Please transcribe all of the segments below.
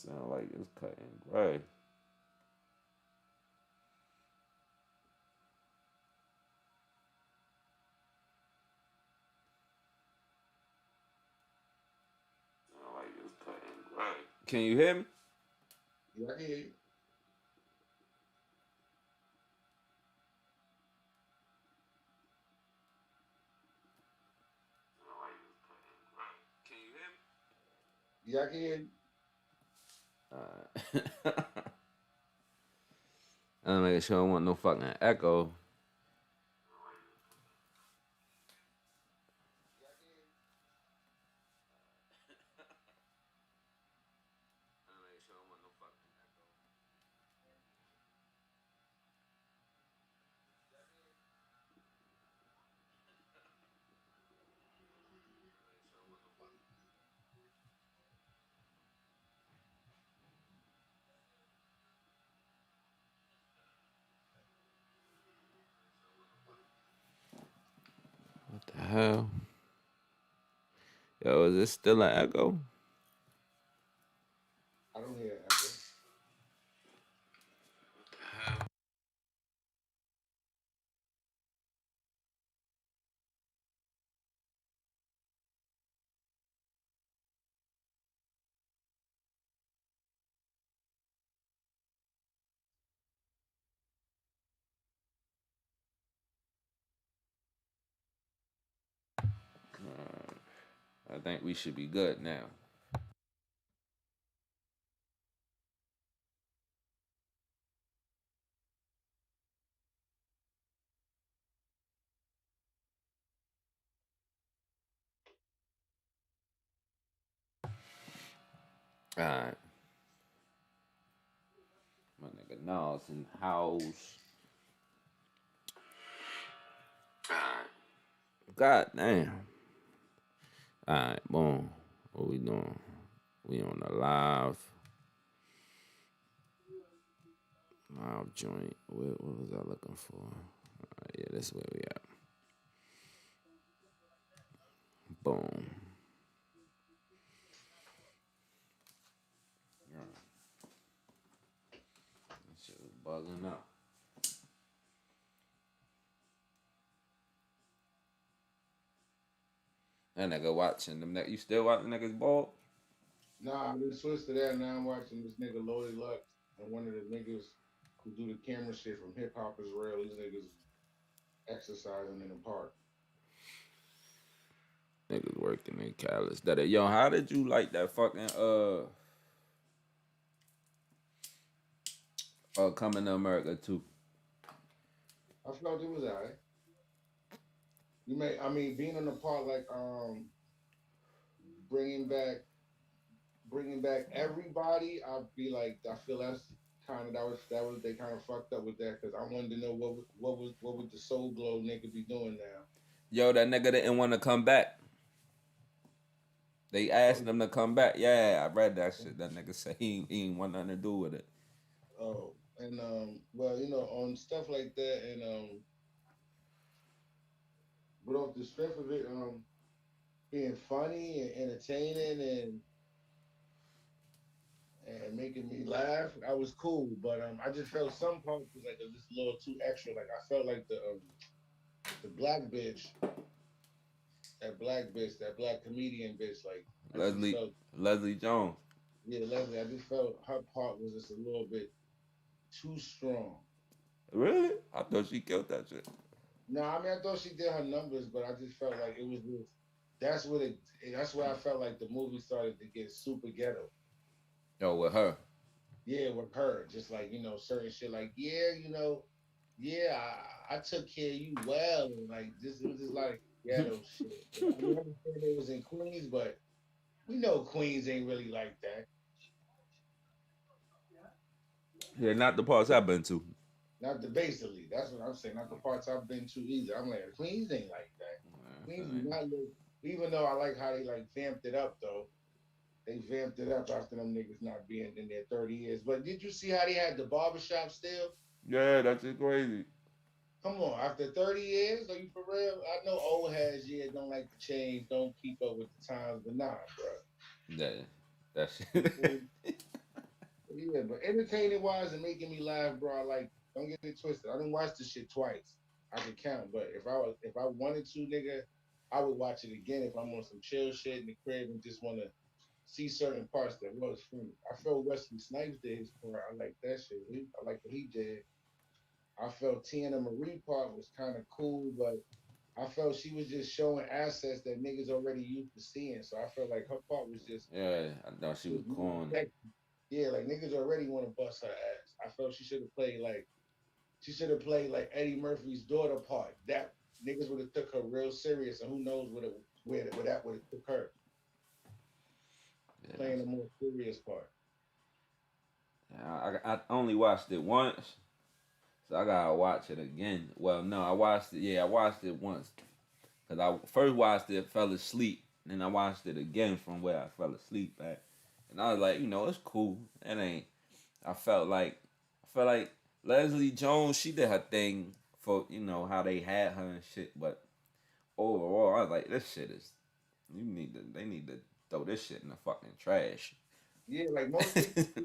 Sound like it's cutting gray. Sound like it's cutting gray. Can you hear me? Yeah, I hear you. Sound like it's cutting gray. Can you hear me? Yeah, I can hear you. Alright. I'm making sure I don't want no fucking echo. Yeah, I can hear you. I'm making sure I don't want no fucking echo. Yeah, I can hear you. What the hell? Yo, is this still an echo? I don't hear an echo. I think we should be good now. Alright. My nigga Nas in the house. Alright. God damn. Alright, boom. What we doing? We on the live joint. What was I looking for? Yeah, that's where we at. Boom. Yeah, that shit was bugging up. That nigga watching them. You still watching niggas ball? Nah, I just switched to that. Now I'm watching this nigga Loaded Lux and one of the niggas who do the camera shit from Hip Hop is Real. These niggas exercising in the park. Niggas working in Cali. Yo, how did you like that fucking Coming to America too? I felt it was alright. I mean, being in the park like bringing back bringing back everybody. I'd be like, I feel that's kind of that was they kind of fucked up with that because I wanted to know what would the Soul Glow nigga be doing now. Yo, that nigga didn't want to come back. They asked Oh, him to come back. Yeah, I read that shit. That nigga said he ain't want nothing to do with it. oh, and well, on stuff like that, and but off the strength of it, being funny and entertaining and making me laugh, I was cool. But I just felt some parts was like just a little too extra. Like I felt like the black bitch, that black comedian bitch, like I just Leslie felt, Leslie Jones. yeah, Leslie, I just felt her part was just a little bit too strong. Really? I thought she killed that shit. No, I mean I thought she did her numbers, but I just felt like it was just that's what it that's where I felt like the movie started to get super ghetto. Yo, with her. Yeah, with her, just like certain shit, like yeah, I took care of you well, and like this, it was just like ghetto shit. I mean, I understand it was in Queens, but we know Queens ain't really like that. Yeah, not the parts I've been to. Not the basically, that's what I'm saying. Not the parts I've been to either. I'm like Queens ain't like that. Queens do not look. Even though I like how they like vamped it up though, they vamped it up after them niggas not being in there 30 years. But did you see how they had the barbershop still? Yeah, that's just crazy. Come on, after 30 years, are you for real? I know old heads, yeah, don't like to change, don't keep up with the times, but nah, bro. That You feel shit. me? entertaining wise and making me laugh, bro. I like. Don't get it twisted. I didn't watch this shit twice. I can count, but if I wanted to, nigga, I would watch it again if I'm on some chill shit in the crib and just want to see certain parts that was funny. I felt Wesley Snipes did his part. I like that shit. I like what he did. I felt Tiana Marie part was kind of cool, but I felt she was just showing assets that niggas already used to seeing. So I felt like her part was just Yeah, I thought she was corny. yeah, like niggas already want to bust her ass. I felt she should have played like Eddie Murphy's daughter part. That niggas would have took her real serious, and who knows where that would have took her Yeah, playing a more serious part. I only watched it once, so I gotta watch it again. Well, no, I watched it. Yeah, I watched it once because I first watched it, fell asleep, and then I watched it again from where I fell asleep at, and I was like, it's cool. It ain't. I felt like Leslie Jones. She did her thing for how they had her and shit, but overall, I was like, this shit is. They need to throw this shit in the fucking trash. Yeah, like most people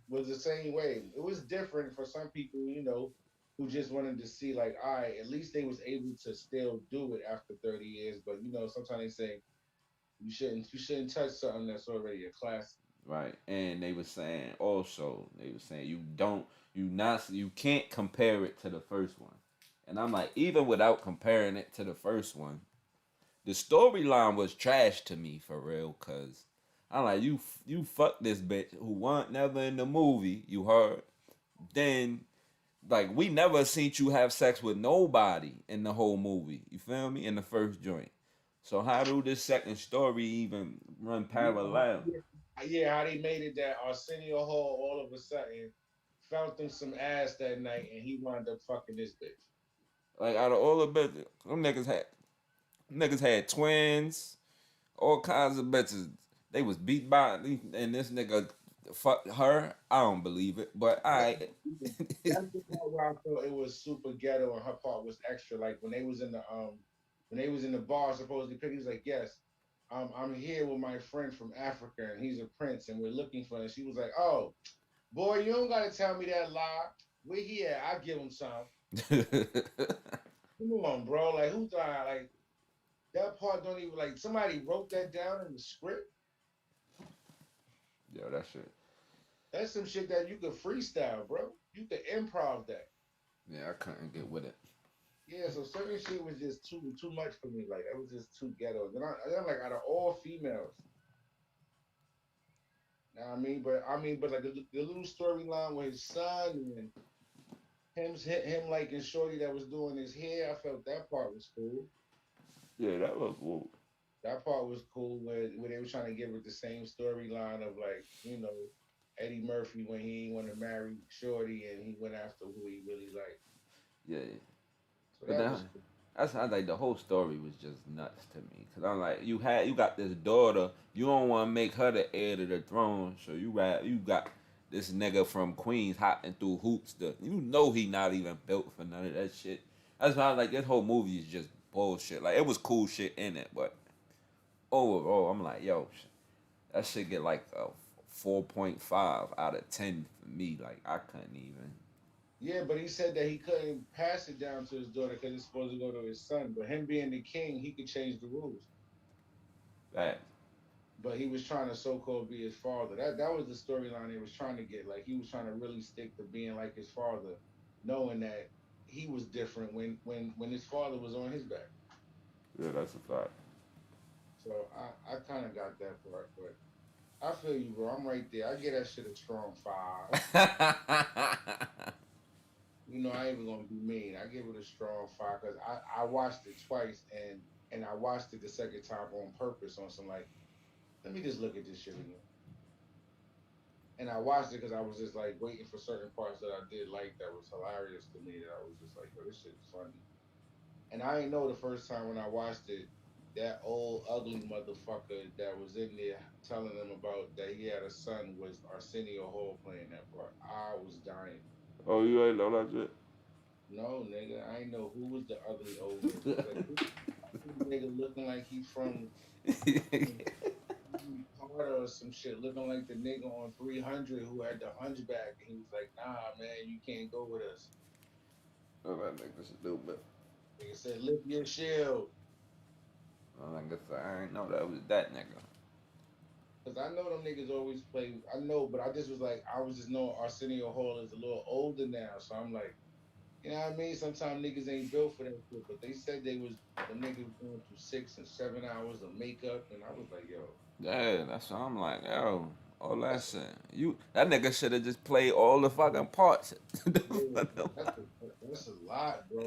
was the same way. It was different for some people, who just wanted to see like, all right, at least they was able to still do it after 30 years. But sometimes they say you shouldn't touch something that's already a classic. Right. And they were saying you can't compare it to the first one. And I'm like, even without comparing it to the first one, the storyline was trash to me for real, cause I'm like, you fuck this bitch who weren't never in the movie, you heard. Then like we never seen you have sex with nobody in the whole movie. You feel me? In the first joint. So how do this second story even run parallel? Yeah, how they made it that Arsenio Hall all of a sudden felt him some ass that night and he wound up fucking this bitch. Like out of all the bitches, them niggas had twins, all kinds of bitches. They was beat by and this nigga fuck her. I don't believe it, but That's I. that's the part where I thought it was super ghetto and her part was extra. Like when they was in the bar supposedly he was like, yes, I'm here with my friend from Africa and he's a prince and we're looking for him. She was like, oh boy, you don't gotta tell me that lie. We're here, I give him some. Come on, bro. Like who thought like that part don't even like somebody wrote that down in the script. Yo, that shit. That's some shit that you could freestyle, bro. You could improv that. Yeah, I couldn't get with it. Yeah, so certain shit was just too much for me. Like it was just too ghetto. Then I'm like out of all females, know what but like the little storyline with his son and him like and Shorty that was doing his hair, I felt that part was cool. Yeah, that was cool. That part was cool where they were trying to give it the same storyline of like, Eddie Murphy when he didn't want to marry Shorty and he went after who he really liked. Yeah, So but that then was cool. that's how like the whole story was just nuts to me. Cause I'm like, you got this daughter, you don't want to make her the heir to the throne, so you got this nigga from Queens hopping through hoops. He not even built for none of that shit. That's why like this whole movie is just bullshit. Like it was cool shit in it, but overall, I'm like, yo, that shit get like a 4.5 out of 10 for me. Like I couldn't even. Yeah, but he said that he couldn't pass it down to his daughter because it's supposed to go to his son. But him being the king, he could change the rules. That. But he was trying to so-called be his father. That was the storyline he was trying to get. Like he was trying to really stick to being like his father, knowing that he was different when his father was on his back. Yeah, that's a fact. So I kind of got that part, but I feel you, bro. I'm right there. I get that shit a strong 5. I ain't even gonna be mean. I give it a strong 5 because I watched it twice and I watched it the second time on purpose on some like, let me just look at this shit again. And I watched it because I was just like waiting for certain parts that I did like that was hilarious to me. That I was just like, yo, this shit is funny. And I didn't know the first time when I watched it, that old ugly motherfucker that was in there telling them about that he had a son was Arsenio Hall playing that part. I was dying. Oh, you ain't know that shit? No, nigga, I ain't know who was the ugly old nigga. I was like, who nigga looking like he from Florida or some shit, looking like the nigga on 300 who had the hunchback, and he was like, "Nah, man, you can't go with us." Oh, that nigga stupid. Nigga said, "Lift your shield," Well, I guess I ain't know that was that nigga. because I know them niggas always play. I know, but I just was like, I was just knowing Arsenio Hall is a little older now, so I'm like, you know what I mean? Sometimes niggas ain't built for that shit, but they said they was the niggas going through 6 and 7 hours of makeup, and I was like, yo, Yeah, that's what I'm like, yo. All that that's shit. That nigga should have just played all the fucking parts. yeah, that's a lot, bro.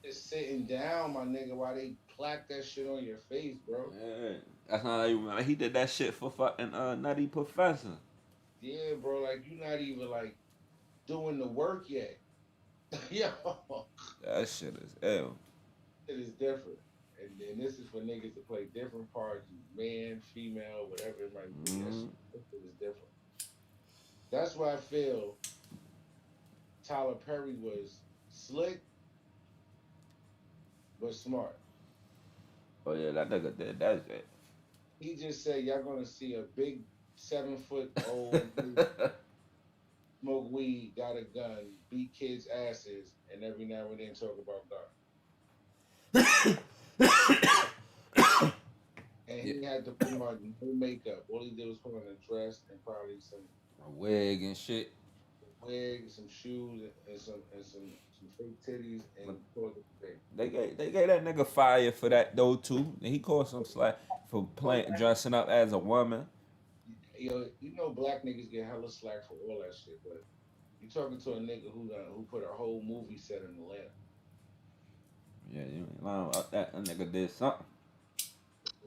Just sitting down, my nigga, while they plaque that shit on your face, bro. Yeah. That's not like, remember. He did that shit for fucking Nutty Professor. Yeah, bro, like you're not even like doing the work yet. Yo, That shit is ill. it is different. And then this is for niggas to play different parts, man, female, whatever it might be. Mm-hmm. That shit is different. That's why I feel Tyler Perry was slick but smart. Oh yeah, that nigga did that shit. He just said y'all gonna see a big 7 foot old smoke weed, got a gun, beat kids' asses, and every now and then talk about God. And Yeah. he had to put on no makeup. All he did was put on a dress and probably some A wig and shit. wig, some shoes, and some fake titties, But and call it a day. they gave that nigga fire for that though too. And he caught some slack for So, playing dressing up as a woman. yo, you know, black niggas get hella slack for all that shit, but you talking to a nigga who put a whole movie set in Atlanta. Yeah, you ain't lying about that. That nigga did something.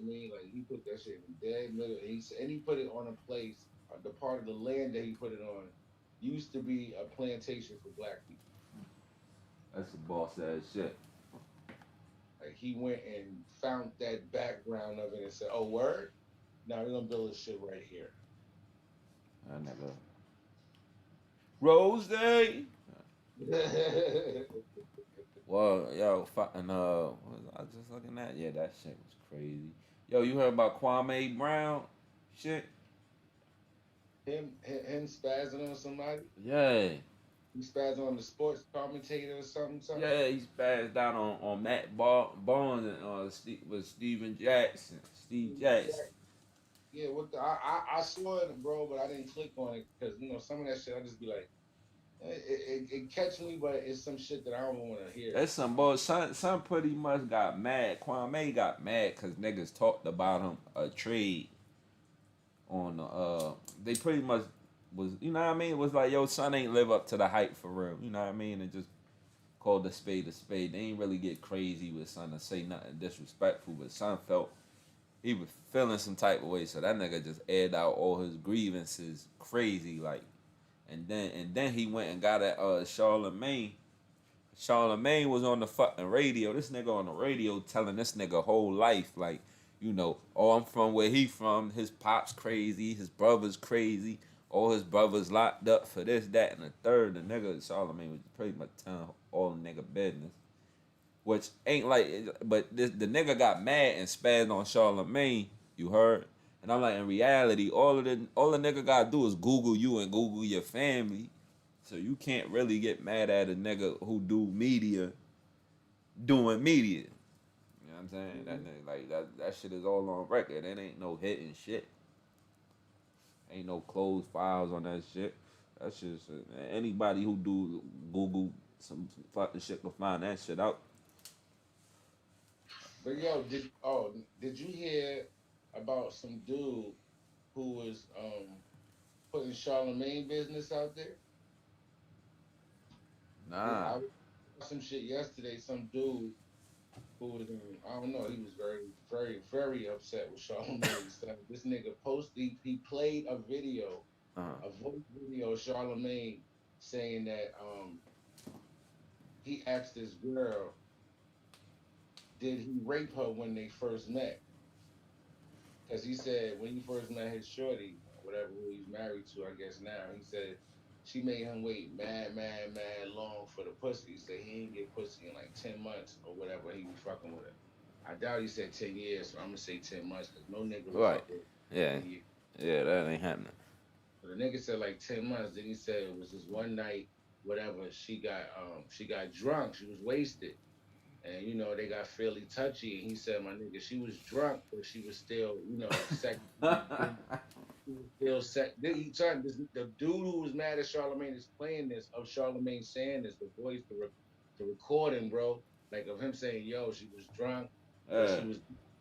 I mean, like he put that shit in the dead middle, and he put it on a place. The part of the land that he put it on used to be a plantation for black people. That's some boss ass shit. Like he went and found that background of it and said, "Oh, word! Now we're gonna build this shit right here." That nigga. Rose Day. Well, yo, fucking what was I just looking at? Yeah, that shit was crazy. Yo, you heard about Kwame Brown? Shit. him spazzing on somebody. Yeah. He spazzing on the sports commentator or something. Something. Yeah, he spazzed out on Matt Barnes and with Steven Jackson. Steve Jackson. Yeah, what the, I saw it, bro, but I didn't click on it because some of that shit I just be like, it catch me, but it's some shit that I don't want to hear. That's some boy. Son pretty much got mad. Kwame got mad because niggas talked about him a trade on the they pretty much was, you know what I mean? It was like, yo, son ain't live up to the hype for real. You know what I mean? And just called a spade a spade. They ain't really get crazy with son to say nothing disrespectful, but son felt he was feeling some type of way. So that nigga just aired out all his grievances crazy, like, and then he went and got at Charlemagne. Charlemagne was on the fucking radio. This nigga on the radio telling this nigga whole life, like, oh, I'm from where he from. His pop's crazy. His brother's crazy. All his brothers locked up for this, that, and the third. The nigga Charlemagne was pretty much telling all the nigga business, which ain't like. But the nigga got mad and spazzed on Charlemagne. You heard? And I'm like, in reality, all the nigga gotta do is Google you and Google your family. So you can't really get mad at a nigga who do media doing media. You know what I'm saying? That nigga, like that shit is all on record. It ain't no hidden shit. Ain't no closed files on that shit. That shit. Anybody who do Google some fucking shit can find that shit out. But yo, did you hear about some dude who was putting Charlemagne business out there? Nah. I was some shit yesterday. Some dude who was I don't know. He was very, very, very upset with Charlemagne. So this nigga posted. He played a video, Uh-huh. a voice video of Charlemagne saying that he asked this girl, did he rape her when they first met? Because he said when he first met his shorty, whatever who he's married to, I guess now, he said she made him wait mad long for the pussy. He said he didn't get pussy in like 10 months or whatever he was fucking with her. I doubt he said 10 years, so I'm gonna say 10 months because no nigga would Right. fuck with. Yeah, Yeah. yeah, that ain't happening. So the nigga said like 10 months. Then he said it was this one night, whatever. She got drunk. She was wasted, and they got fairly touchy. And he said, my nigga, she was drunk, but she was still sex. He was still sex. The dude who was mad at Charlemagne is playing this of Charlemagne saying this. The voice, the recording, bro. Like of him saying, "Yo, she was drunk, but Yeah.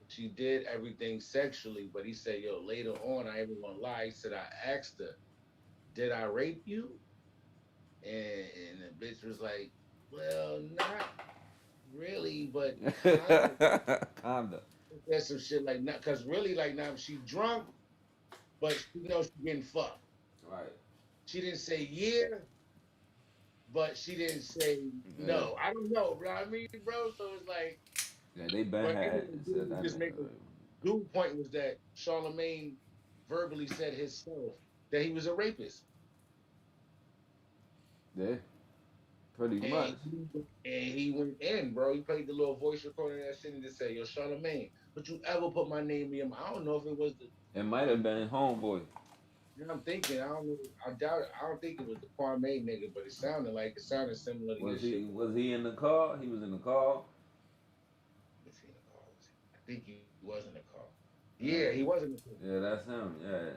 she did everything sexually." But he said, "Yo, later on, I ain't gonna lie." He said, "I asked her, did I rape you?" And the bitch was like, "Well, not really, but kind of." Kinda. There's some shit like not because really like now she drunk, but she knows she getting fucked. Right. She didn't say yeah, but she didn't say Yeah. no. I don't know, bro. I mean, bro. So it's like, Yeah, they been but had anyway, said dude that just nigga. make a dude point was that Charlemagne verbally said himself that he was a rapist, Yeah, pretty and much. he went in, bro. He played the little voice recording of that shit and just said, "Yo, Charlemagne, but you ever put my name in? I don't know if it was the." It might have been homeboy. I'm thinking. I don't know. I doubt it. I don't think it was the Kwame nigga, but it sounded similar to your Was shit. he was he in the car? He was in the car. Was he in the car? I think he was in the car. Yeah, he Uh, was in the car. yeah, that's him. Yeah.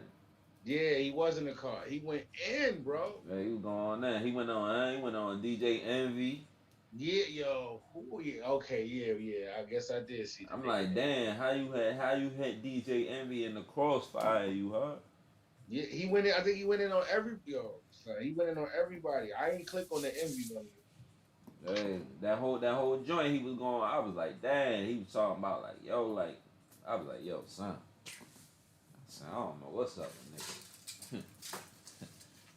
Yeah, he was in the car. He went in, bro. Yeah, he was going on there. He went on DJ Envy. Yeah, yo. Ooh, yeah. Okay, yeah, yeah. I guess I did see the I'm nigga like, name. damn, how you had DJ Envy in the crossfire, you heard? Yeah, he went in. I think he went in on every yo. Son, he went in on everybody. I ain't click on the envy one. Hey, that whole joint he was going, I was like, damn, he was talking about like, yo, like, I was like, yo, son, I don't know what's up with niggas.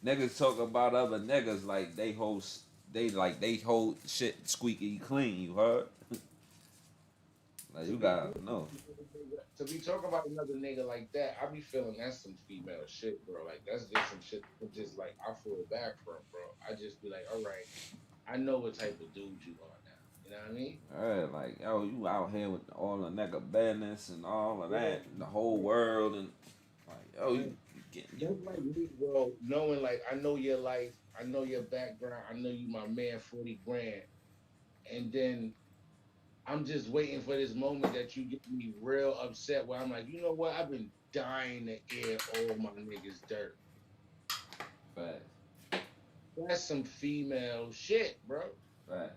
Niggas talk about other niggas like they hold shit squeaky clean, you heard? Like To you be gotta talking know. to be talking about another nigga like that, I be feeling that's some female shit, bro. Like that's just some shit. Just like I feel bad for him, bro. I just be like, all right, I know what type of dude you are now. You know what I mean? Alright, like yo, you out here with all the nigga business and all of Yeah. that, the whole world and like yo, Yeah. you getting you That's like me, bro. Knowing like I know your life, I know your background, I know you my man, 40 grand, and then I'm just waiting for this moment that you get me real upset where I'm like, you know what? I've been dying to air all my niggas dirt. fast, That's some female shit, bro. fast.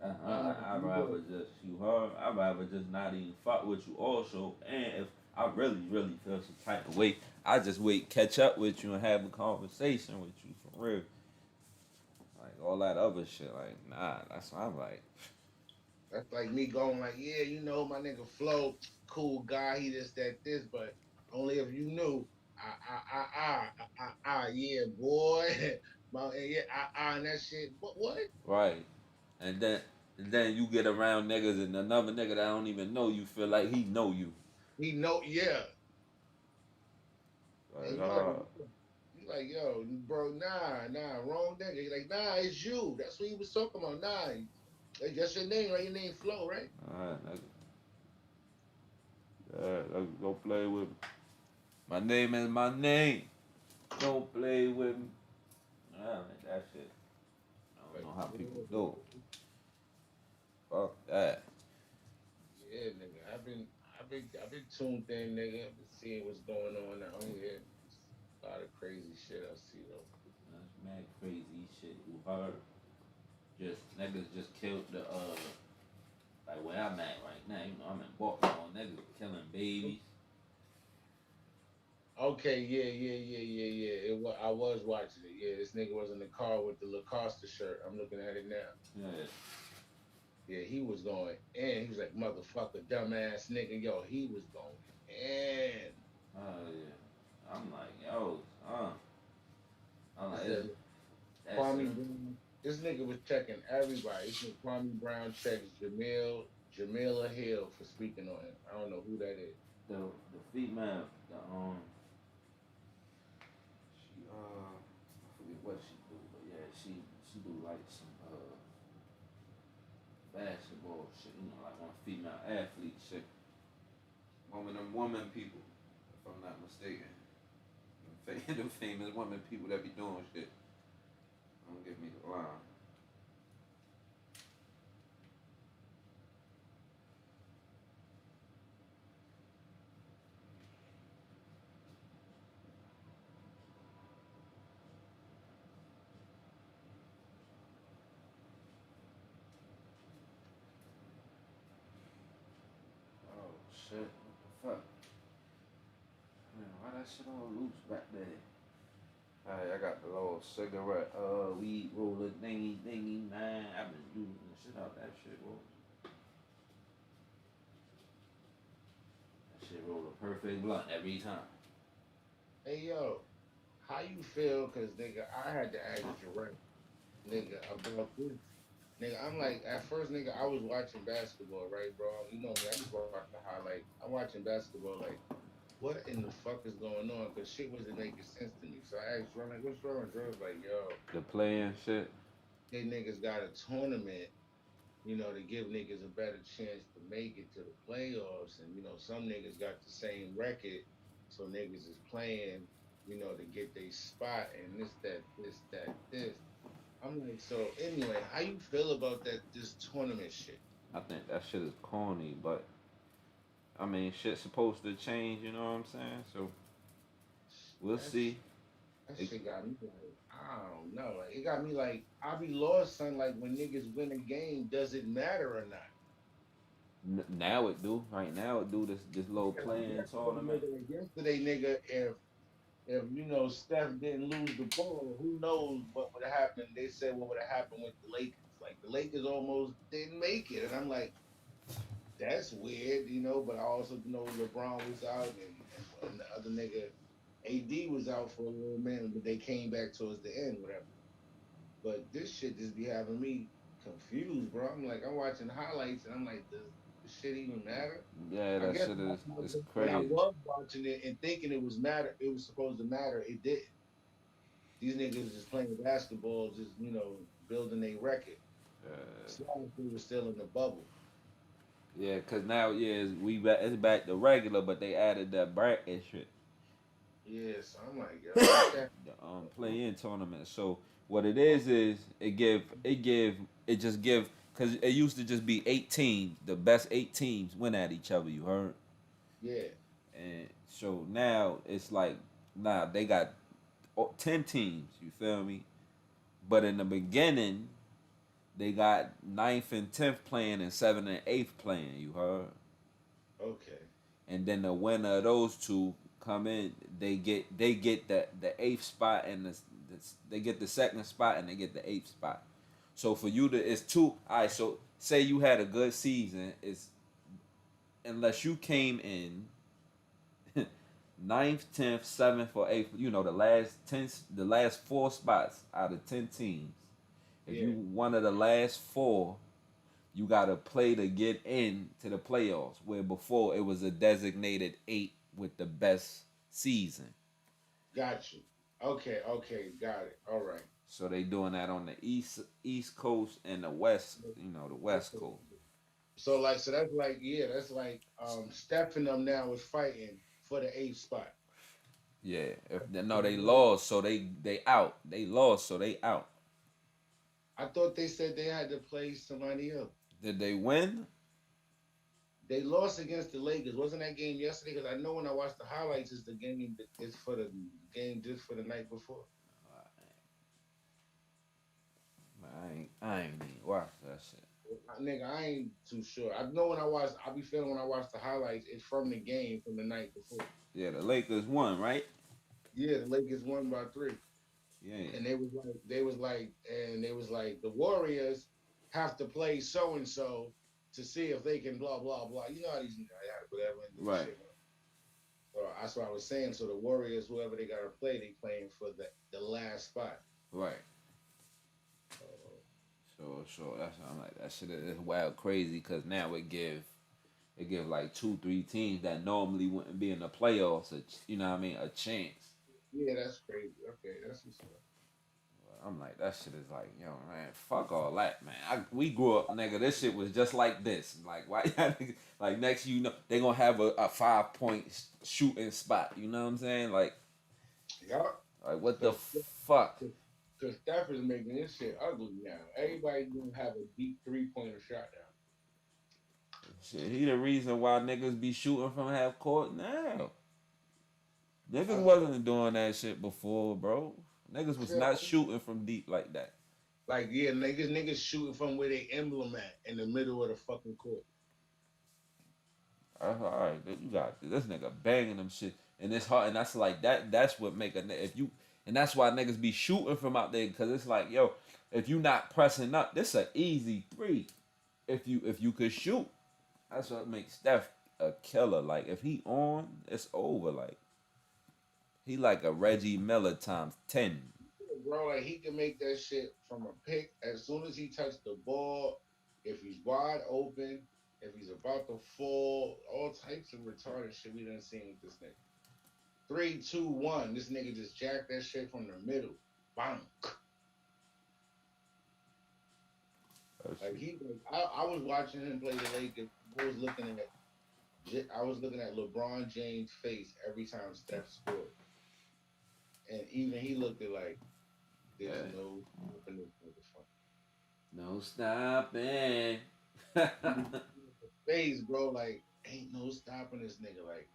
I'm like, I'd rather just you heard. I'd rather just not even fuck with you also. And if I really, really feel some type of way, I just wait, catch up with you and have a conversation with you for real. Like all that other shit, like nah, that's what I'm like. that's like me going like, yeah, my nigga Flo, cool guy, he this, but only if you knew. Yeah, boy. Yeah, and that shit. What? Right. And then you get around niggas and another nigga that don't even know you feel like he know you. He know, yeah. And Like, you like, yo, bro, nah, wrong nigga. He like, nah, it's you. That's what he was talking about. Nah, that's your name, right? Your name Flo, right? alright, nigga. Yeah, nigga, go play with me. My name is my name. Don't play with me. I like that shit. I don't Like, know how people yeah, do it. Fuck that. yeah, nigga. I've been tuned in, nigga. I've been seeing what's going on out here. A lot of crazy shit I see though. That's mad crazy shit. You heard? Just niggas just killed the like where I'm at right now. You know I'm in Baltimore. Niggas killing babies. Okay, yeah. I was watching it. Yeah, this nigga was in the car with the Lacoste shirt. I'm looking at it now. Yeah. Yeah, he was going in. He was like, motherfucker, dumbass nigga. Yo, he was going in. Oh yeah. I'm like, yo, I'm It like, said that's Kwame it. Brown. This nigga was checking everybody. It said Kwame Brown checks Jamila Hill for speaking on him. I don't know who that is. The female, she I forget what she do, but yeah, she do like some basketball shit, you know, like one female athlete shit. One of them woman people. mistaken. Them famous women, people that be doing shit. Don't give me the line. Oh shit! What the fuck? Man, why that shit all loose back there? Alright, I got the little cigarette, weed roller thingy, man. I've been using the shit out that shit, bro. That shit roll a perfect blunt every time. Hey yo, how you feel? Cause nigga, I had to ask you right, nigga, about this. Nigga, I'm like, at first, nigga, I was watching basketball, right, bro? You know me, I just watch the highlight. I'm watching basketball, like, what in the fuck is going on? Cause shit wasn't making sense to me. So I asked Dre, like, what's wrong? Dre was like, yo, The playing shit. they niggas got a tournament, to give niggas a better chance to make it to the playoffs. And, some niggas got the same record. So niggas is playing, to get their spot and this, that, this, that, this. I'm like, so anyway, how you feel about this tournament shit? I think that shit is corny, but I mean, shit's supposed to change. You know what I'm saying? So we'll That see. shit, that It, shit got me like, I don't know. Like, it got me like, I be lost, son. Like, when niggas win a game, does it matter or not? now it do. Right now it do this little Yeah, like playing yesterday, tournament. nigga, if Steph didn't lose the ball, who knows what would have happened? They said what would have happened with the Lakers. Like the Lakers almost didn't make it, and I'm like, that's weird, But I also know LeBron was out, and the other nigga AD was out for a little minute, but they came back towards the end, whatever. But this shit just be having me confused, bro. I'm like, I'm watching highlights, and I'm like, does this shit even matter? Yeah, I that guess shit is when I crazy. was watching it and thinking it was supposed to matter, it did. These niggas just playing basketball, just building a record. Uh, So they were still in the bubble. yeah, cause now it's back to regular, but they added that bracket shit. Yeah, so I'm like, yo, what the The play-in tournament. So what it is it just give because it used to just be 8 teams. The best 8 teams win at each other. You heard? yeah, And so now it's like now they got 10 teams. You feel me? But in the beginning, they got ninth and 10th playing and seventh and eighth playing. You heard? okay, And then the winner of those two come in. They get the eighth spot and they get the second spot and they get the eighth spot. So for you to it's two. All right. So say you had a good season. It's unless you came in ninth, 10th, seventh, or eighth. The last 4 spots out of 10 teams. If you yeah, one of the last 4, you gotta play to get in to the playoffs. Where before it was a designated 8 with the best season. got you. Okay, okay, got it. All right. So they doing that on the East Coast and the West. The West Okay. Coast. So that's like, yeah, that's like Steph and them now is fighting for the eighth spot. Yeah. If no, they lost, so they out. They lost, so they out. I thought they said they had to play somebody else. Did they win? They lost against the Lakers. Wasn't that game yesterday? Because I know when I watched the highlights, it's for the game just for the night before. I ain't even watch that shit. Nigga, I ain't too sure. I be feeling when I watch the highlights, it's from the game from the night before. Yeah, the Lakers won, right? Yeah, the Lakers won by 3. Yeah. And they was like the Warriors have to play so and so to see if they can blah blah blah. You know how these whatever and do Right. shit. So that's what I was saying. So the Warriors, whoever they gotta play, they playing for the last spot. Right. Uh, So that's I'm like that shit is wild crazy because now it give like 2 3 teams that normally wouldn't be in the playoffs you know what I mean a chance. yeah, that's crazy. Okay, that's what's up. I'm like, that shit is like, yo, man, fuck all that, man. We grew up, nigga. This shit was just like this. Like, why y'all niggas, like, next you know, they gonna have a 5 point shooting spot. You know what I'm saying? Yup. Like what the Cause, fuck? cause Steph is making this shit ugly now. Everybody gonna have a deep 3-pointer shot now. Shit, he the reason why niggas be shooting from half court now. Niggas I wasn't doing that shit before, bro. Niggas was feel not shooting from deep like that. like yeah, niggas shooting from where they emblem at in the middle of the fucking court. All right, you got this nigga banging them shit, and it's hard, and that's like that. That's what make if you, and that's why niggas be shooting from out there because it's like, yo, if you not pressing up, this a easy three. If you could shoot, that's what makes Steph a killer. Like if he on, it's over. Like he like a Reggie Miller times 10. Bro, like he can make that shit from a pick as soon as he touched the ball. If he's wide open, if he's about to fall, all types of retarded shit we done seen with this nigga. 3, 2, 1. This nigga just jacked that shit from the middle. Bang. Like I was watching him play the Lakers. I was looking at LeBron James' face every time Steph scored, and even he looked at like, there's no stopping this motherfucker. No stopping. Face, bro, like ain't no stopping this nigga. Like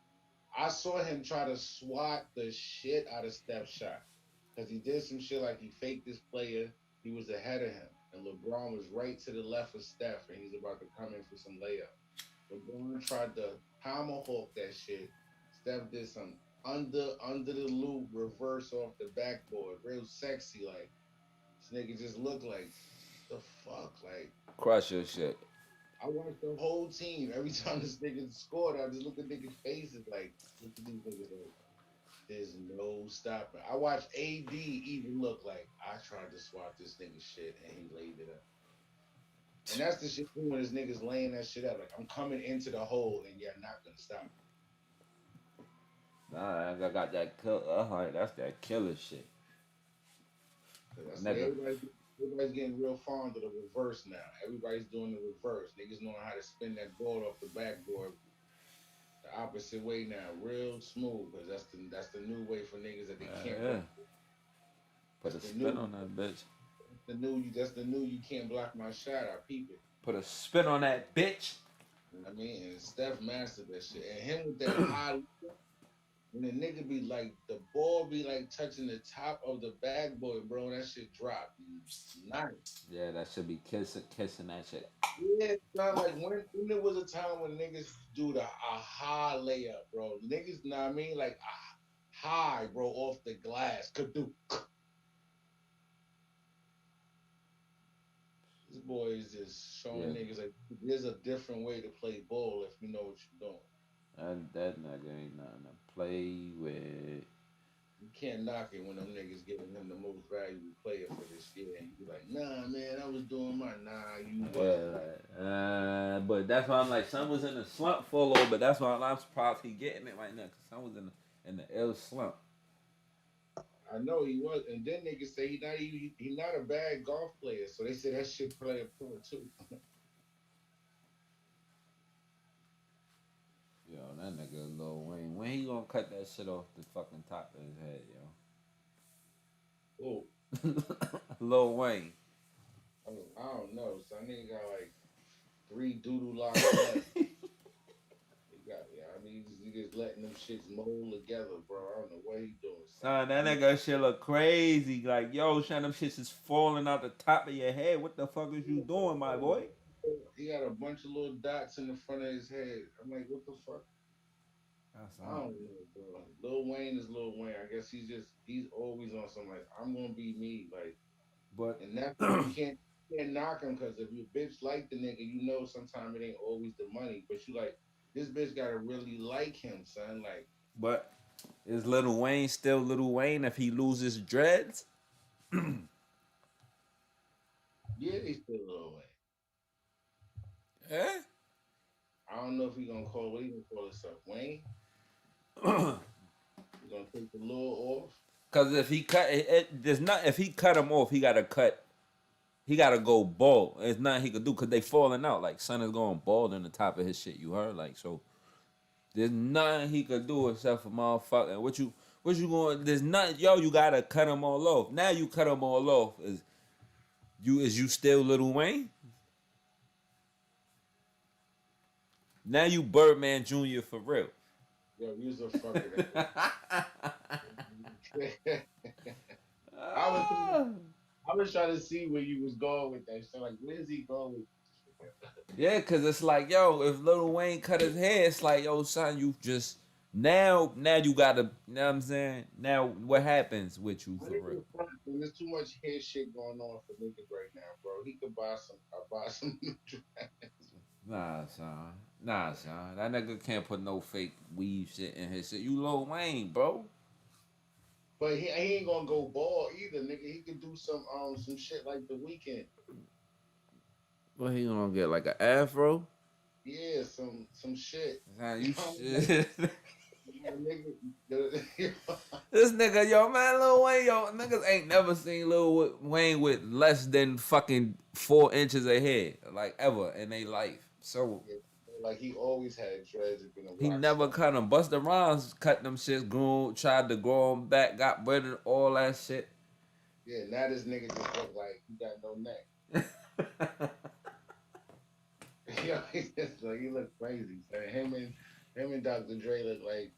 I saw him try to swat the shit out of Steph's shot because he did some shit like he faked this player. He was ahead of him, and LeBron was right to the left of Steph, and he's about to come in for some layup. LeBron tried to tomahawk that shit. Steph did some under the loop reverse off the backboard, real sexy. Like this nigga just looked like the fuck. Like Crush your shit. I watched the whole team. Every time this nigga scored, I just look at niggas' faces like, look at these niggas like, there's no stopping. I watched AD even look like I tried to swat this nigga shit and he laid it up. And that's the shit when this niggas laying that shit up. Like I'm coming into the hole and you're not gonna stop me. Nah, I got that that's that killer shit. That's why Nigga. everybody's getting real fond of the reverse now. Everybody's doing the reverse. Niggas knowing how to spin that ball off the backboard the opposite way now, real smooth. Cause that's the new way for niggas that they can't. Yeah. Put a That's the spin new. on that bitch. That's the new. You can't block my shot. I peep it. Put a spin on that bitch. I mean, and Steph mastered that shit. And him with that high, when the nigga be like, the ball be like touching the top of the backboard, bro. That shit drop. Nice. Yeah, that should be kissing that shit. Yeah, it's not like when there was a time when niggas do a high layup, bro. Niggas, know what I mean? Like a high, bro, off the glass. Kadoo. This boy is just showing niggas like there's a different way to play ball if you know what you're doing. That nigga ain't nothing to play with. You can't knock it when them niggas giving him the most valuable player for this year, and you be like, nah, man, I was doing my you wasn't. But that's why I'm like, Son was in the slump for a little bit. That's why I'm surprised he getting it right now, cause Son was in the L slump. I know he was, and then niggas say he not a bad golf player, so they say that shit play a part too. Yo, that nigga Lil Wayne. When he gonna cut that shit off the fucking top of his head, Oh, Lil Wayne. I don't know. So I nigga got like 3 doodle locks left. I mean, he just letting them shits mold together, bro. I don't know what he doing. Son, that nigga shit look crazy. Like, yo, son, them shits is falling out the top of your head. What the fuck is you doing, my boy? He got a bunch of little dots in the front of his head. I'm like, what the fuck? I don't know, bro. Lil Wayne is Lil Wayne. I guess he's always on something like, I'm gonna be me, like. But and that you can't knock him because if your bitch like the nigga, you know sometimes it ain't always the money, but you like this bitch gotta really like him, son. Like, but is Lil Wayne still Lil Wayne if he loses dreads? Yeah, they still Lil Wayne. Yeah. I don't know if he gonna call himself Wayne. He gonna take the Lil off. Cause if he cut there's not if he cut him off, he gotta cut. He gotta go bald. There's nothing he could do because they falling out. Like son is going bald in the top of his shit. You heard like so. There's nothing he could do except for motherfucking what you going. There's nothing. Yo, you gotta cut him all off. Now you cut him all off. Is you still Lil Wayne? Now you Birdman Jr. for real. Yo, you's a fucker. I was trying to see where you was going with that. So like, where's he going with? Yeah, cause it's like, yo, if Lil Wayne cut his hair, it's like, yo, son, you just now you gotta, you know what I'm saying? Now what happens with you for real? There's too much hair shit going on for niggas right now, bro. He could buy some new Nah, son. Nah, son. That nigga can't put no fake weave shit in his shit. You Lil Wayne, bro. But he ain't gonna go bald either, nigga. He could do some shit like The Weeknd. What he gonna get, like an afro? Yeah, some shit. Nah, you shit. Nigga, This nigga, yo, man, Lil Wayne, yo, niggas ain't never seen Lil Wayne with less than fucking 4 inches of hair, like ever in their life. So, like he always had dreads. He never cut them. Busta Rhymes cut them shits, tried to grow them back, got rid of all that shit. Yeah, now this nigga just look like he got no neck. Yo, he look crazy. So him and Dr. Dre look like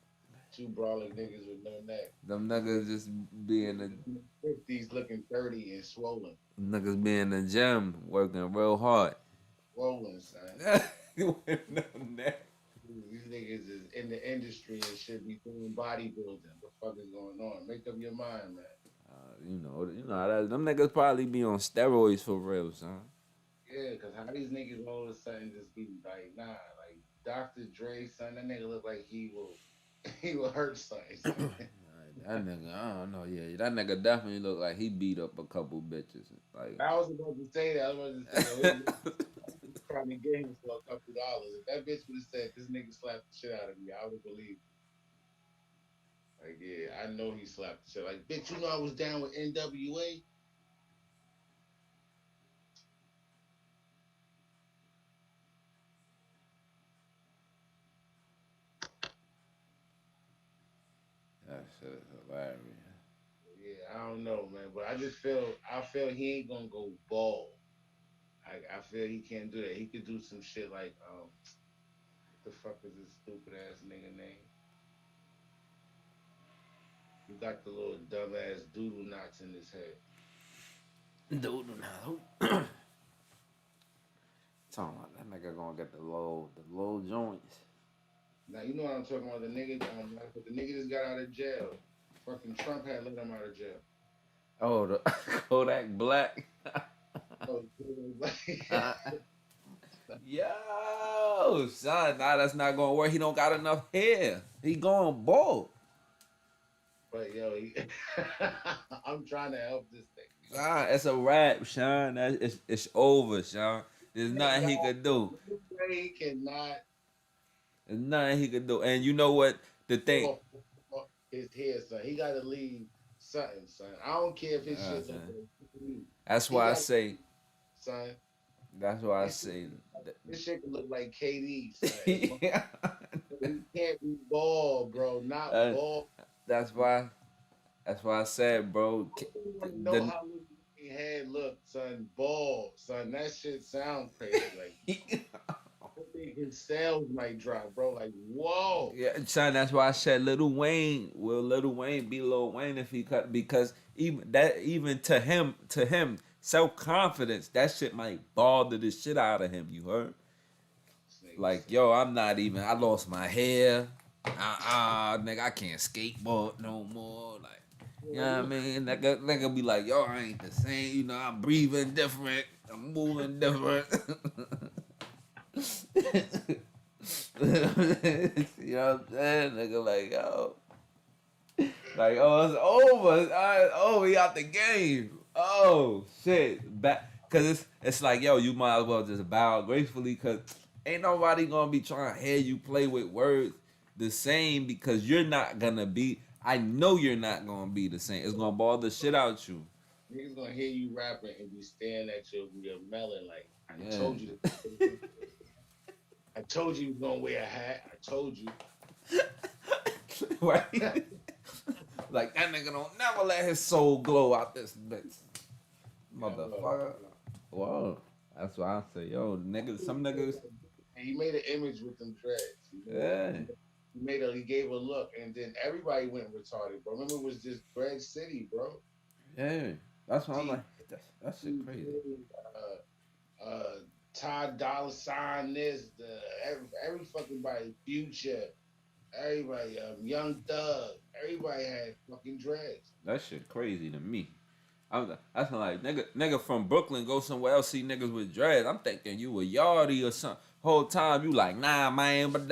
2 brawling niggas with no neck. Them niggas just be in the 50s looking 30 and swollen. Niggas be in the gym working real hard. Swollen, son. With no neck. These niggas is in the industry and should be doing bodybuilding. What the fuck is going on? Make up your mind, man. You know, them niggas probably be on steroids for real, son. Yeah, because how these niggas all of a sudden just be like, nah, like Dr. Dre, son, that nigga look like he will hurt something. That nigga, I don't know, yeah. That nigga definitely look like he beat up a couple bitches. Like I was about to say that. I was about to say, trying to get him for $2. If that bitch would have said this nigga slapped the shit out of me, I would believe. Like, yeah, I know he slapped the shit. Like, bitch, you know I was down with NWA. that shit is hilarious. Yeah, I don't know, man, but I feel he ain't gonna go bald. I feel he can't do that. He could do some shit like what the fuck is this stupid ass nigga name? He got the little dumb ass doodle knots in his head. Doodle knots. Talking about that nigga gonna get the low joints. Now you know what I'm talking about. The nigga just got out of jail. Fucking Trump had let him out of jail. Oh, the Kodak Black. Yo, son, nah, that's not gonna work. He don't got enough hair. He going bald. But yo, I'm trying to help this thing. Nah, it's a wrap, Sean. It's over, Sean. There's nothing he could do. He cannot. There's nothing he could do. And you know what? The thing. His hair, son. He got to leave something, son. I don't care if his shit look like. That's why I say. Son. That's why I say. This shit can look like KD, son. Yeah. He can't be bald, bro. Not bald. That's why I said, bro. I don't know how his head look, son. Bald, son. That shit sounds crazy. Like his sales might drop, bro. Like, whoa. Yeah, son. That's why I said Lil Wayne. Will Lil Wayne be Lil Wayne if he cut? Because even to him, self confidence, that shit might bother the shit out of him. You heard? Like, yo, I'm not even. I lost my hair. Nigga, I can't skateboard no more. Like, you know what I mean? Nigga be like, yo, I ain't the same. You know, I'm breathing different. I'm moving different. You know what I'm saying? Nigga, like, yo. Like, oh, it's over. Oh, we out the game. Oh, shit. Back. Because it's like, yo, you might as well just bow gracefully because ain't nobody going to be trying to hear you play with words the same because you're not going to be. I know you're not gonna be the same. It's gonna bother the shit out you. Niggas gonna hear you rapping and be staring at your melon like, I Yeah. told you. I told you was gonna wear a hat. I told you. Right? Like that nigga don't never let his soul glow out this bitch. Yo, Motherfucker. Whoa. That's why I say, yo, niggas, some niggas, and he made an image with them dreads. yeah. He gave a look, and then everybody went retarded. But remember, it was just Dread City, bro. Yeah. That's why I'm T, like, that shit crazy. uh, Ty Dolla Sign, this, every fucking body, Future, everybody, Young Thug, everybody had fucking dreads. That shit crazy to me. That's like nigga from Brooklyn go somewhere else see niggas with dreads. I'm thinking you a yardie or something. Whole time you like nah man, but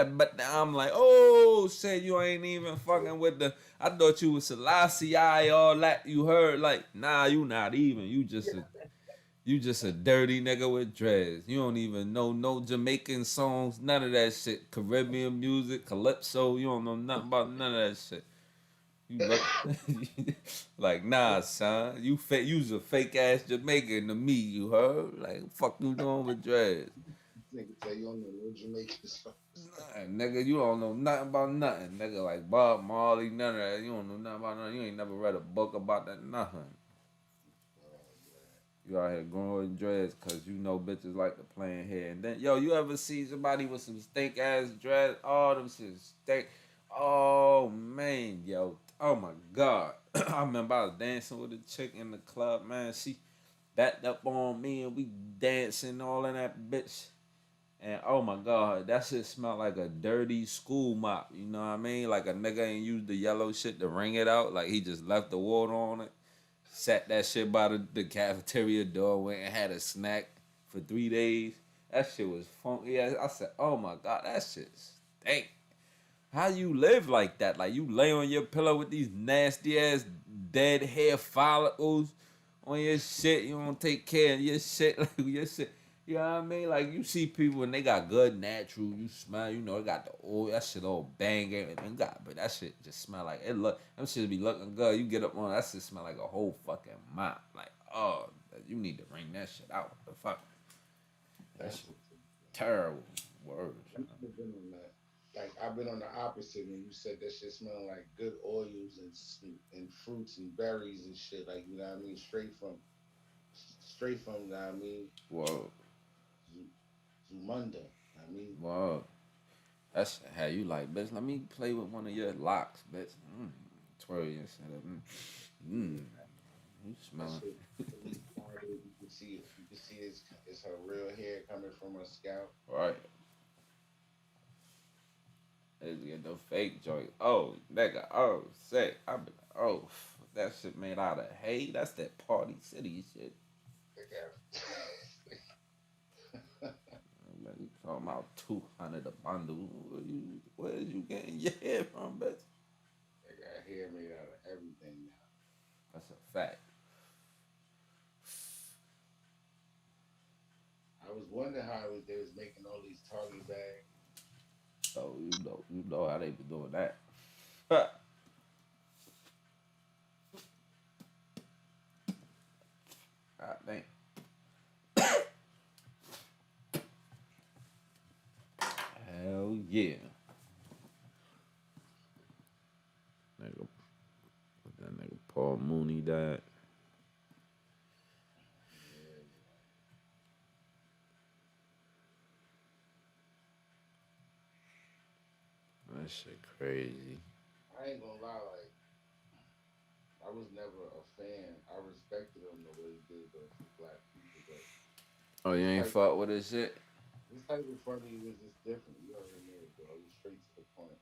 I'm like oh shit you ain't even fucking with the. I thought you was Selassie all that you heard like nah you not even you just a dirty nigga with dreads. You don't even know no Jamaican songs, none of that shit. Caribbean music, calypso. You don't know nothing about none of that shit. You look like nah, son. You's a fake ass Jamaican to me. You heard? Like fuck you doing with dreads? Nigga tell you don't know no Jamaican songs. Nah, nigga, you don't know nothing about nothing. Nigga, like Bob Marley, none of that. You don't know nothing about nothing. You ain't never read a book about that. Nothing. You out here growing dreads because you know bitches like to play in hair. And then, yo, you ever see somebody with some stink ass dreads? Oh, them shit stink. Oh, man, yo. Oh, my God. I remember I was dancing with a chick in the club, man. She backed up on me and we dancing all in that bitch. And oh my God, that shit smell like a dirty school mop. You know what I mean? Like a nigga ain't used the yellow shit to wring it out. Like he just left the water on it. Sat that shit by the cafeteria door, went and had a snack for 3 days. That shit was funky. I said, oh my God, that shit stink. How you live like that? Like you lay on your pillow with these nasty ass dead hair follicles on your shit. You don't take care of your shit. Like your shit. You know what I mean? Like you see people and they got good natural. You smell, you know, they got the oil. That shit all banging and but that shit just smell like it look. Them shit be looking good. You get up on that shit smell like a whole fucking mop. Like oh, you need to wring that shit out. The fuck, that shit terrible. Words. Like I've been on the opposite when you said that shit smelling like good oils and fruits and berries and shit. Like you know what I mean, straight from you know what I mean. Whoa. Zumunda. I mean, Whoa. That's how you like, bitch. Let me play with one of your locks, bitch. Twirl your shit up. You smelling? you can see it. You can see it's her real hair coming from her scalp. Right. Let's get the fake joint. Oh, nigga. Oh, sick. I be like, oh, that shit made out of hay. That's that Party City shit. Man, you talking about 200 a bundle? Where is you getting your hair from, bitch? They got hair made out of everything now. That's a fact. I was wondering how they was making all these Target bags. Oh, you know how they be doing that. God damn. Hell yeah. Nigga, that nigga Paul Mooney died. That shit crazy. I ain't gonna lie, like I was never a fan. I respected him the way he did, but for black people, but Oh, you this ain't type fuck with this shit? this type of funny was just different. You already know, bro. It was straight to the point.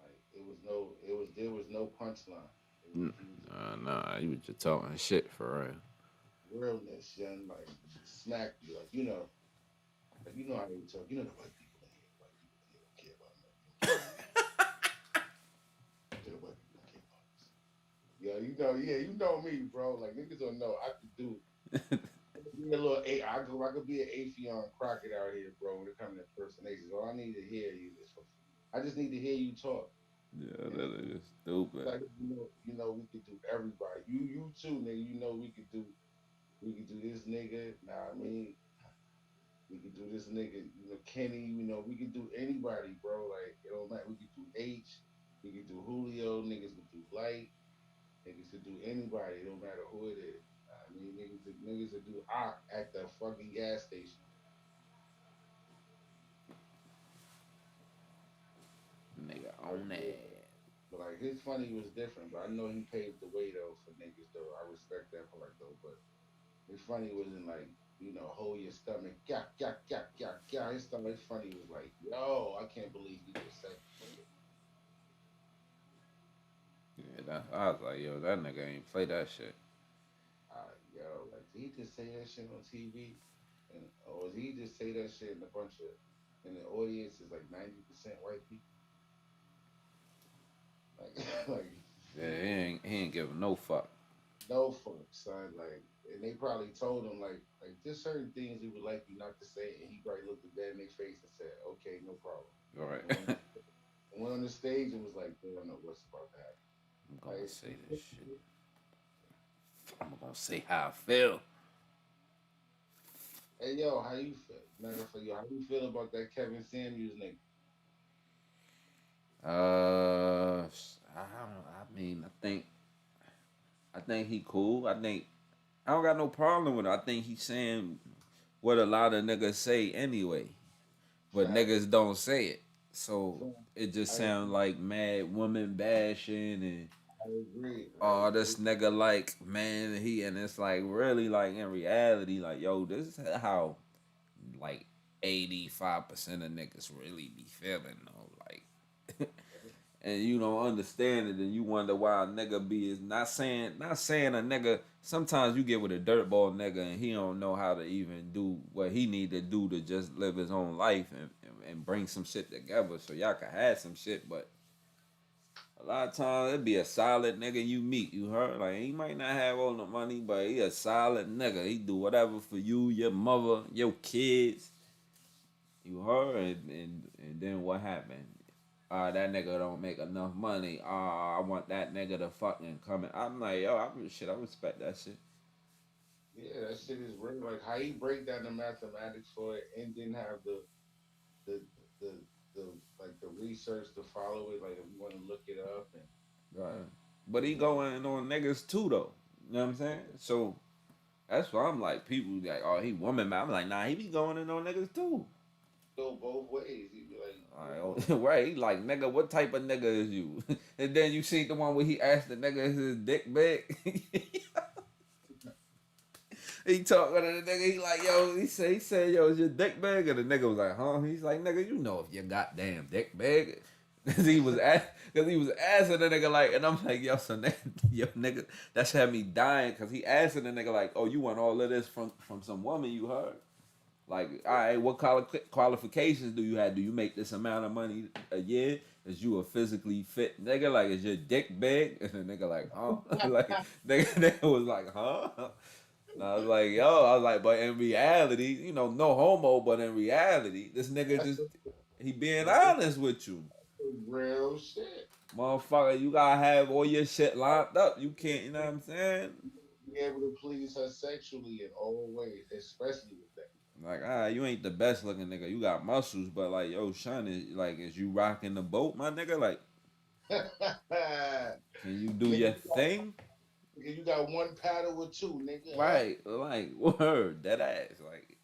Like there was no punchline. It was he was Nah, you was just talking shit for real. realness, young, like smack you, like you know how they talk. You know the white people in here don't care about nothing. The white people don't care about this. Yeah, you know me, bro. Like niggas don't know. I could do. Be a little, I could be an Afion Crockett out here, bro. When it comes to impersonations, all I need to hear you is, I just need to hear you talk. Yeah, And that is stupid. like we could do everybody. You too, nigga. You know we could do this nigga. Nah, I mean we could do this nigga. Kenny. We could do anybody, bro. Like it don't matter. We could do H. We could do Julio. Niggas could do Light. Niggas could do anybody. It don't matter who it is. I mean, niggas that do at the fucking gas station. Nigga But on yeah, that. but like his funny was different. But I know he paved the way though for niggas though. I respect that part though. But his funny wasn't like hold your stomach, yeah, yeah, yeah, yeah, yeah. His stomach funny was like, yo, I can't believe he just said, Yeah, I was like, yo, that nigga ain't play that shit. yo, like did he just say that shit on TV, or did he just say that shit in a bunch of, in the audience is like 90% white people, like like Yeah, he ain't giving no fuck. no fuck, son, like. And they probably told him like there's certain things he would like you not to say, and he probably looked at that in their face and said, "Okay, no problem." All right. And went on the stage and was like, "They don't know what's about to I'm gonna happen." say this shit. I'm gonna say how I feel. Hey yo, how you feel? Matter of fact, yo, how you feel about that Kevin Samuels nigga? I mean, I think he cool. I don't got no problem with it. I think he's saying what a lot of niggas say anyway, but Fact. niggas don't say it. So Fact. it just I sounds agree. like mad woman bashing and I agree. I oh agree. this nigga like man and it's like really like in reality like yo this is how like 85% of niggas really be feeling though like and you don't understand it and you wonder why a nigga be is not saying a nigga sometimes you get with a dirtball nigga and he don't know how to even do what he need to do to just live his own life and bring some shit together so y'all can have some shit but a lot of times it be a solid nigga you meet, you heard? Like he might not have all the money, but he a solid nigga. He do whatever for you, your mother, your kids. You heard? And then what happened? That nigga don't make enough money. I want that nigga to fucking come in. I'm like, yo, I respect that shit. Yeah, that shit is real. Like how he break down the mathematics for it and didn't have the the the like the research to follow it. Like if you want to look it up and Right. But he you know going on niggas too though. You know what I'm saying? So that's why I'm like, people like, oh, he woman man. I'm like, nah, he be going in on niggas too. go both ways. He be like, Alright, right. He like, nigga, what type of nigga is you? And then you see the one where he asked the nigga is his dick big. He talking to the nigga, he like, yo, he said, yo, is your dick big? And the nigga was like, huh? He's like, nigga, you know if your goddamn dick big. Cause he was asking the nigga like, and I'm like, yo, so yo, nigga, that shit had me dying. Cause he asking the nigga like, oh, you want all of this from some woman you heard? Like, all right, what qualifications do you have? Do you make this amount of money a year? Is you a physically fit nigga? Like, is your dick big? And the nigga like, huh? Like, nigga was like, huh? And I was like, yo, I was like, but in reality, no homo, but in reality, this nigga that's just, the, he being that's the honest with you. real shit. Motherfucker, you gotta have all your shit lined up. You can't, you know what I'm saying? Be able to please her sexually in all ways, especially with Like, you ain't the best looking nigga. You got muscles, but like, yo, son, is you rocking the boat, my nigga? Like, that. can you do Nigga, your thing? you got one paddle with two, nigga, huh? Right, like, word, that ass. Like,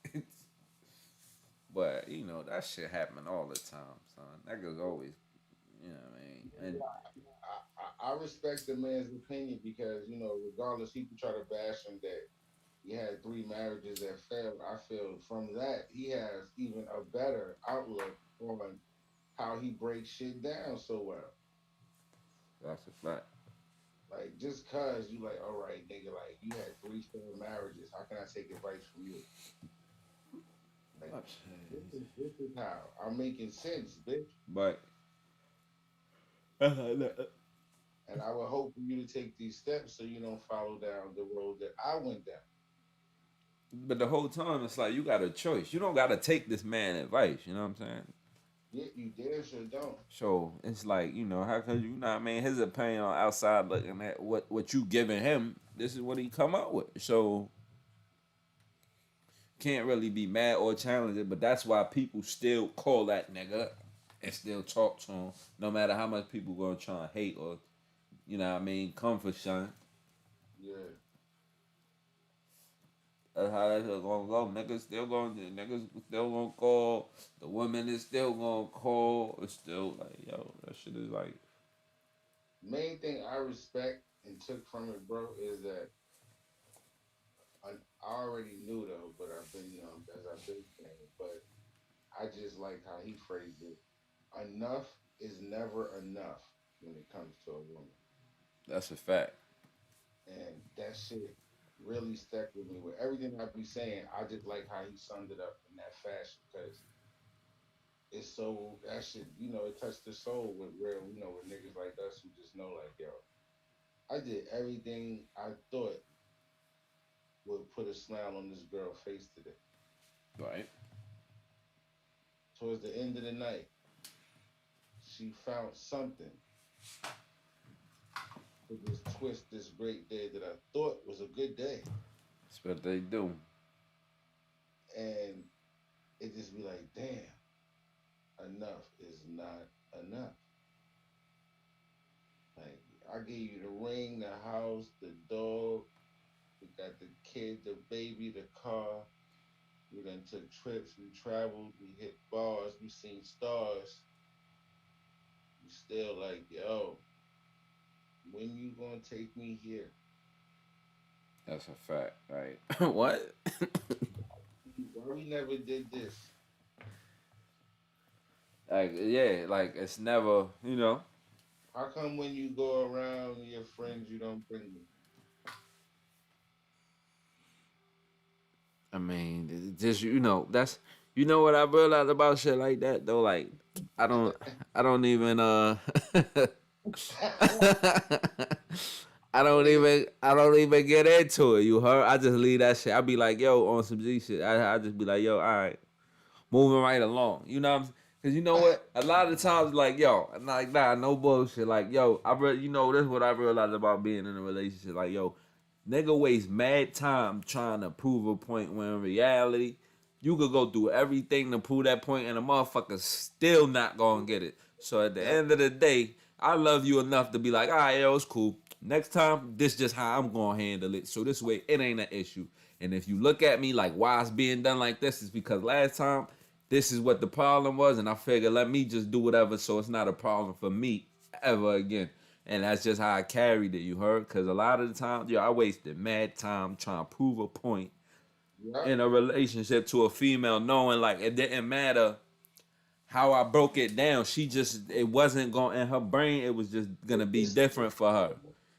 but, that shit happen all the time, son. Niggas always, you know what I mean? And, I respect the man's opinion because regardless, people try to bash him that he had three marriages that failed. I feel from that he has even a better outlook on how he breaks shit down so well. that's a fact. Like just cause you like, all right, nigga, like you had three failed marriages. How can I take advice from you? Like this is how I'm making sense, bitch. But, And I would hope for you to take these steps so you don't follow down the road that I went down. but the whole time, it's like, you got a choice. You don't got to take this man advice, you know what I'm saying? Yeah, you damn sure don't. So it's like, how could you know what I mean? His opinion on outside looking at what you giving him, this is what he come up with. So can't really be mad or challenge it, but that's why people still call that nigga and still talk to him, no matter how much people gonna try and hate or come for Sean. Yeah. That's how that's gonna go. Niggas still gonna call. The woman is still gonna call. It's still like, yo, that shit is like, Main thing I respect and took from it, bro, is that I already knew though, but I've been, as I've been saying, but I just like how he phrased it. Enough is never enough when it comes to a woman. that's a fact. And that shit really stuck with me. With everything I be saying, I just like how he summed it up in that fashion because it's so that shit, it touched the soul with real, with niggas like us who just know, like, yo, I did everything I thought would put a smile on this girl's face today. Right. Towards the end of the night, she found something to just twist this great day that I thought was a good day. That's what they do. And it just be like, damn, enough is not enough. Like, I gave you the ring, the house, the dog, we got the kid, the baby, the car. We done took trips, we traveled, we hit bars, we seen stars. You still like, yo, when you gonna take me here? That's a fact. Right. What? Why we never did this? Like, yeah, like it's never. How come when you go around your friends you don't bring me? I mean, just that's what I realized about shit like that though. Like, I don't, I don't even I don't even get into it. You heard? I just leave that shit. I be like, yo, on some G shit. I just be like, yo, all right, moving right along. You know what I'm saying? Cause you know what? A lot of times, like, yo, I'm like, nah, no bullshit. Like, yo, this is what I realized about being in a relationship. Like, yo, nigga waste mad time trying to prove a point when in reality, you could go through everything to prove that point and a motherfucker still not gonna get it. So at the Yep. end of the day, I love you enough to be like, all right, yo, it's cool. Next time, this just how I'm gonna handle it. So this way, it ain't an issue. And if you look at me like why it's being done like this, is because last time this is what the problem was, and I figured let me just do whatever so it's not a problem for me ever again. And that's just how I carried it, you heard? Because a lot of the time, I wasted mad time trying to prove a point Yep. in a relationship to a female, knowing like it didn't matter how I broke it down. It wasn't going in her brain, it was just gonna be It's, different for her.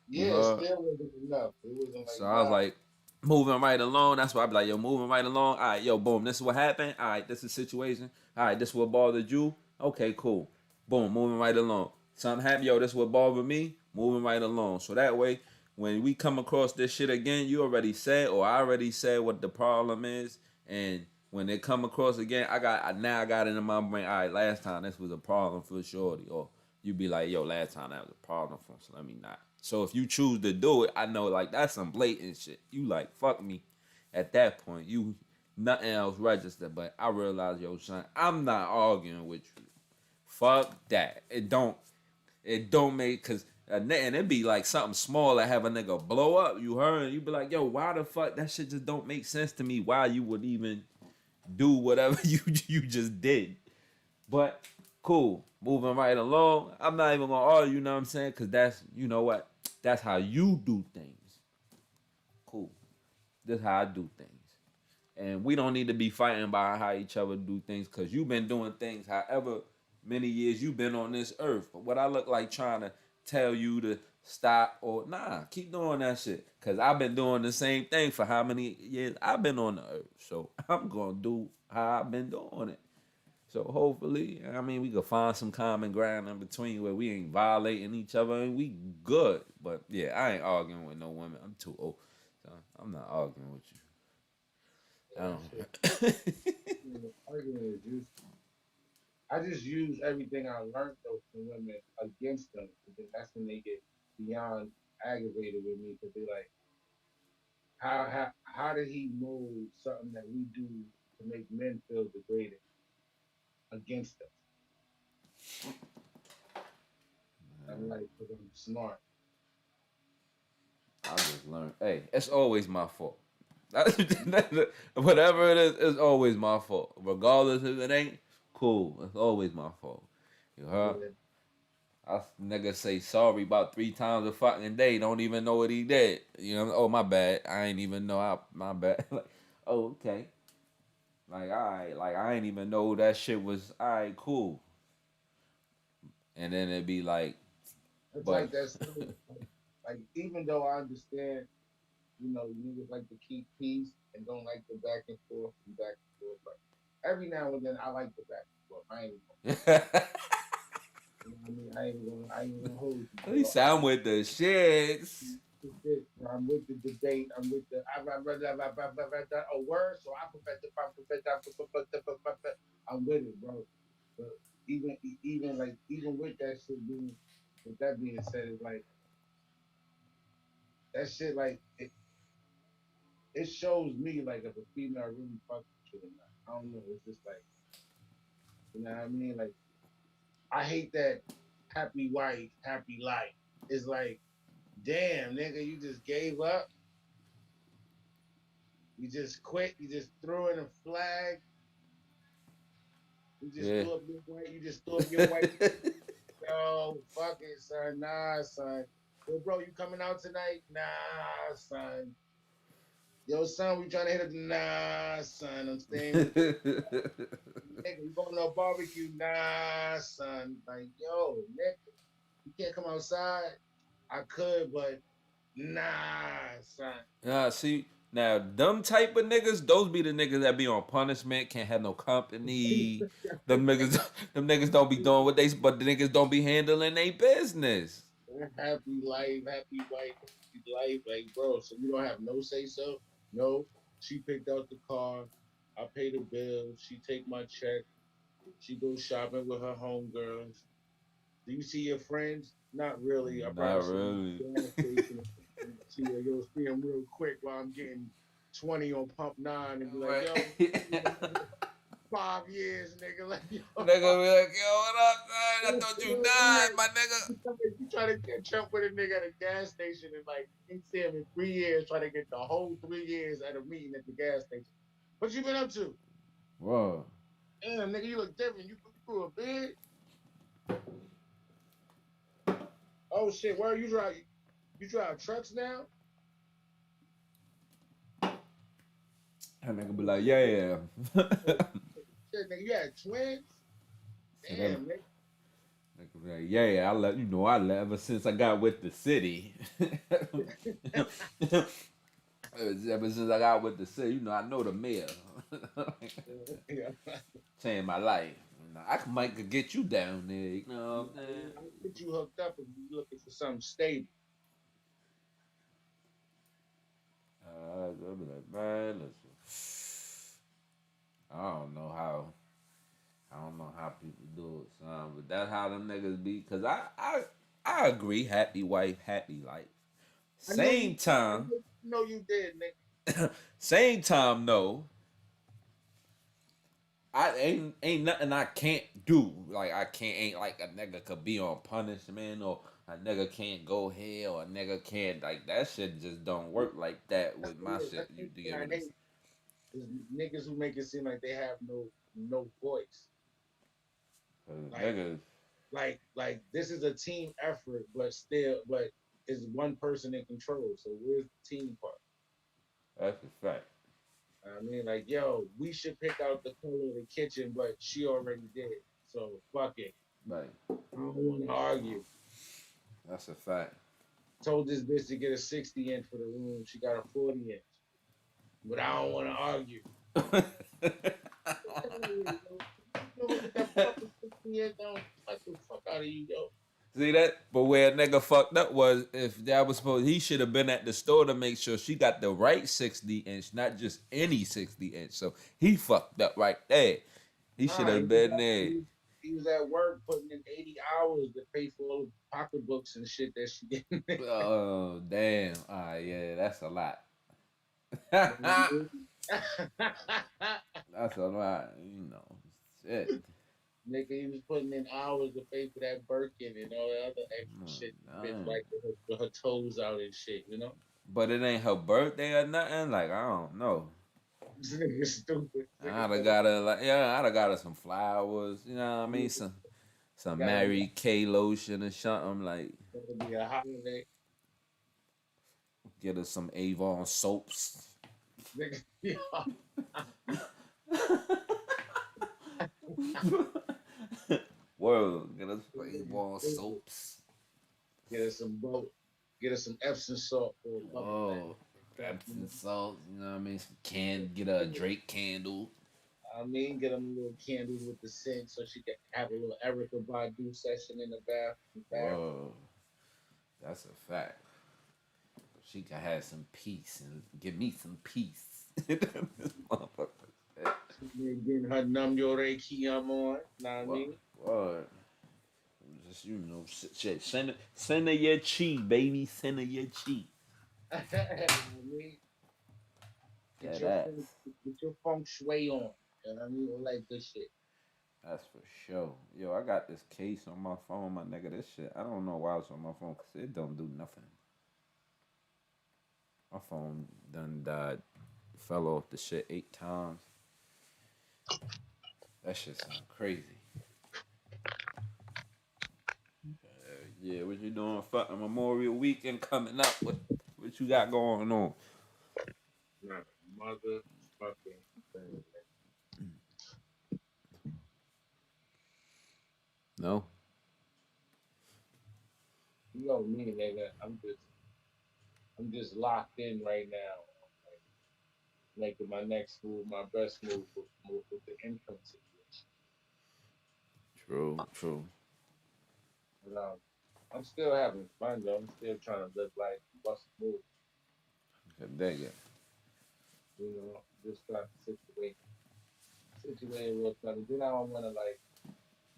You yeah, it heard? still wasn't enough. It wasn't So like, I was nah. like, moving right along. That's why I be like, yo, moving right along. All right, yo, boom. This is what happened. All right, this is the situation. All right, this is what bothered you. Okay, cool. Boom, moving right along. Something happened, yo, this is what bothered me. Moving right along. So that way, when we come across this shit again, you already said, or I already said what the problem is. And when they come across again, I got it in my brain. All right, last time this was a problem for Shorty. Or you be like, yo, last time that was a problem for him, so let me not. So if you choose to do it, I know like that's some blatant shit. You like fuck me. At that point, you nothing else register. But I realize, yo, son, I'm not arguing with you. Fuck that. It don't make cause and it be like something small that have a nigga blow up. You heard? You be like, yo, why the fuck that shit just don't make sense to me? Why you would even do whatever you just did? But cool, moving right along. I'm not even gonna argue, you know what I'm saying? Cause that's what? That's how you do things. Cool. That's how I do things. And we don't need to be fighting about how each other do things because you've been doing things however many years you've been on this earth. But what I look like trying to tell you to stop or nah, keep doing that shit. Cause I've been doing the same thing for how many years I've been on the earth. So I'm gonna do how I've been doing it. So hopefully, I mean, we could find some common ground in between where we ain't violating each other and we good. But yeah, I ain't arguing with no women. I'm too old. So I'm not arguing with you. I Yeah, shit. don't. Arguing is useless. I just use everything I learned though from women against them. And then that's when they get beyond aggravated with me because they like, how did he move something that we do to make men feel degraded against us? I'm like, because I'm smart. I just learned. Hey, it's always my fault. Whatever it is, it's always my fault. Regardless if it ain't, cool. It's always my fault. You heard? Yeah, I nigga say sorry about 3 times a fucking day. Don't even know what he did. You know? Oh my bad. I ain't even know. My bad. Like, oh okay. Like alright. Like I ain't even know that shit was alright. Cool. And then it'd be like, it's but like that. Like even though I understand, niggas like to keep peace and don't like the back and forth and back and forth. But every now and then I like the back and forth. I ain't gonna, I mean, I ain't gonna hold you, he bro. sound with the shits. I'm with the debate. I'm with the. I read a word, so I'm with it, bro. But even with that shit being, with that being said, it's like that shit like it shows me like if a female really fucks with you or not. I don't know. It's just like you know what I mean. Like I hate that happy wife, happy life. It's like damn nigga, you just gave up. You just quit. You just threw in a flag. You just Yeah. threw up your white. You just threw up your white. Yo, fuck it, son. Nah, son. Yo, bro, you coming out tonight? Nah, son. Yo, son, we trying to hit up. Nah, son. I'm staying with nigga. You going to a barbecue? Nah, son. Like, yo, nigga, you can't come outside. I could, but nah, son. See, now them type of niggas, those be the niggas that be on punishment, can't have no company. Them niggas, them niggas don't be doing what they, but the niggas don't be handling their business. Happy life, happy wife, happy life. Like, bro, so you don't have no say so? No. She picked out the car. I pay the bill. She take my check. She goes shopping with her homegirls. Do you see your friends? Not really. I Not probably see them really. at the gas station. See, you'll see them real quick while I'm getting 20 on pump nine and be like, Right. yo, Nigga 5 years, nigga. Like, yo, be like, yo, what up, man? I thought you died, my nigga. you try to catch up with a nigga at a gas station and like you see him in 3 years, try to get the whole 3 years at a meeting at the gas station. What you been up to? Whoa. Damn, nigga, you look different. You grew a beard. Oh shit, where you drive? You drive trucks now? That nigga be like, yeah. Oh, shit, nigga, you had twins? So that Damn, nigga. nigga be like, yeah, I left ever since I got with the city. Ever since I got with the city, I know the mayor. Yeah. Changed my life. I might could get you down there, you know what I'm saying? I'll get you hooked up if you're looking for something stable. I'll be like, man, listen. I don't know how people do it, son, but that's how them niggas be. Cause I agree, happy wife, happy life. I know Same you. I time, know you did, nigga. same time, no. I ain't nothing I can't do. Like I can't ain't like a nigga could be on punishment or a nigga can't go here or a nigga can't like that shit just don't work like that with my shit. That's You the do thing get I what I'm hate is niggas who make it seem like they have no voice. saying? Like Niggas, like this is a team effort, but is one person in control. So where's the team part? that's a fact. I mean, like, yo, we should pick out the color of the kitchen, but she already did. So fuck it. Like I don't want to argue. that's a fact. Told this bitch to get a 60 inch for the room. She got a 40 inch. But I don't want to argue. You know, get that fucking 60 inch down. Fuck the fuck out of you, yo. See that? But where a nigga fucked up was if that was supposed he should have been at the store to make sure she got the right 60 inch, not just any 60 inch. So he fucked up right there. He should Nah, have been there. He was at work putting in 80 hours to pay for all the pocketbooks and shit that she did. Oh damn! Yeah, that's a lot. You know what That's a lot. You know, shit. Nigga, he was putting in hours to pay for that Birkin and all that other extra shit. Bitch, Damn. like with her toes out and shit, you know? But it ain't her birthday or nothing. Like I don't know. This nigga stupid. Nigga I'd have said, got her like I'd have got her some flowers. You know what I mean? Some gotta be, Mary Kay lotion or something like. gotta be a holiday. Get her some Avon soaps. Nigga, yeah. Whoa, get us some Avon soaps. Get her some boat. Get her some Epsom salt for a bubble bath. Oh, Epsom salt. You know what I mean? Get her a Drake candle. I mean, get them a little candles with the scent so she can have a little Erica Badu session in the bath. Whoa, that's a fact. She can have some peace and give me some peace. This motherfucker. Getting her Num Your Reiki on. Know what I mean? What? Just shit. Send her your chi, baby. Send her your chi. You know what I mean? Get your, That get your feng shui on. You know what I mean? All that good shit. That's for sure. Yo, I got this case on my phone, my nigga. This shit, I don't know why it's on my phone, cause it don't do nothing. My phone done died, fell off the shit 8 times. That shit sound crazy. Yeah, what you doing? Fucking Memorial Weekend coming up. What you got going on? Not a motherfucking thing. No. You know me, nigga. I'm just locked in right now. Like, making my next move, my best move with the income situation. True. True. And, I'm still having fun though. I'm still trying to live life, bust a move. Good dig it. You know, just trying to situate real funny. Then I don't want to like,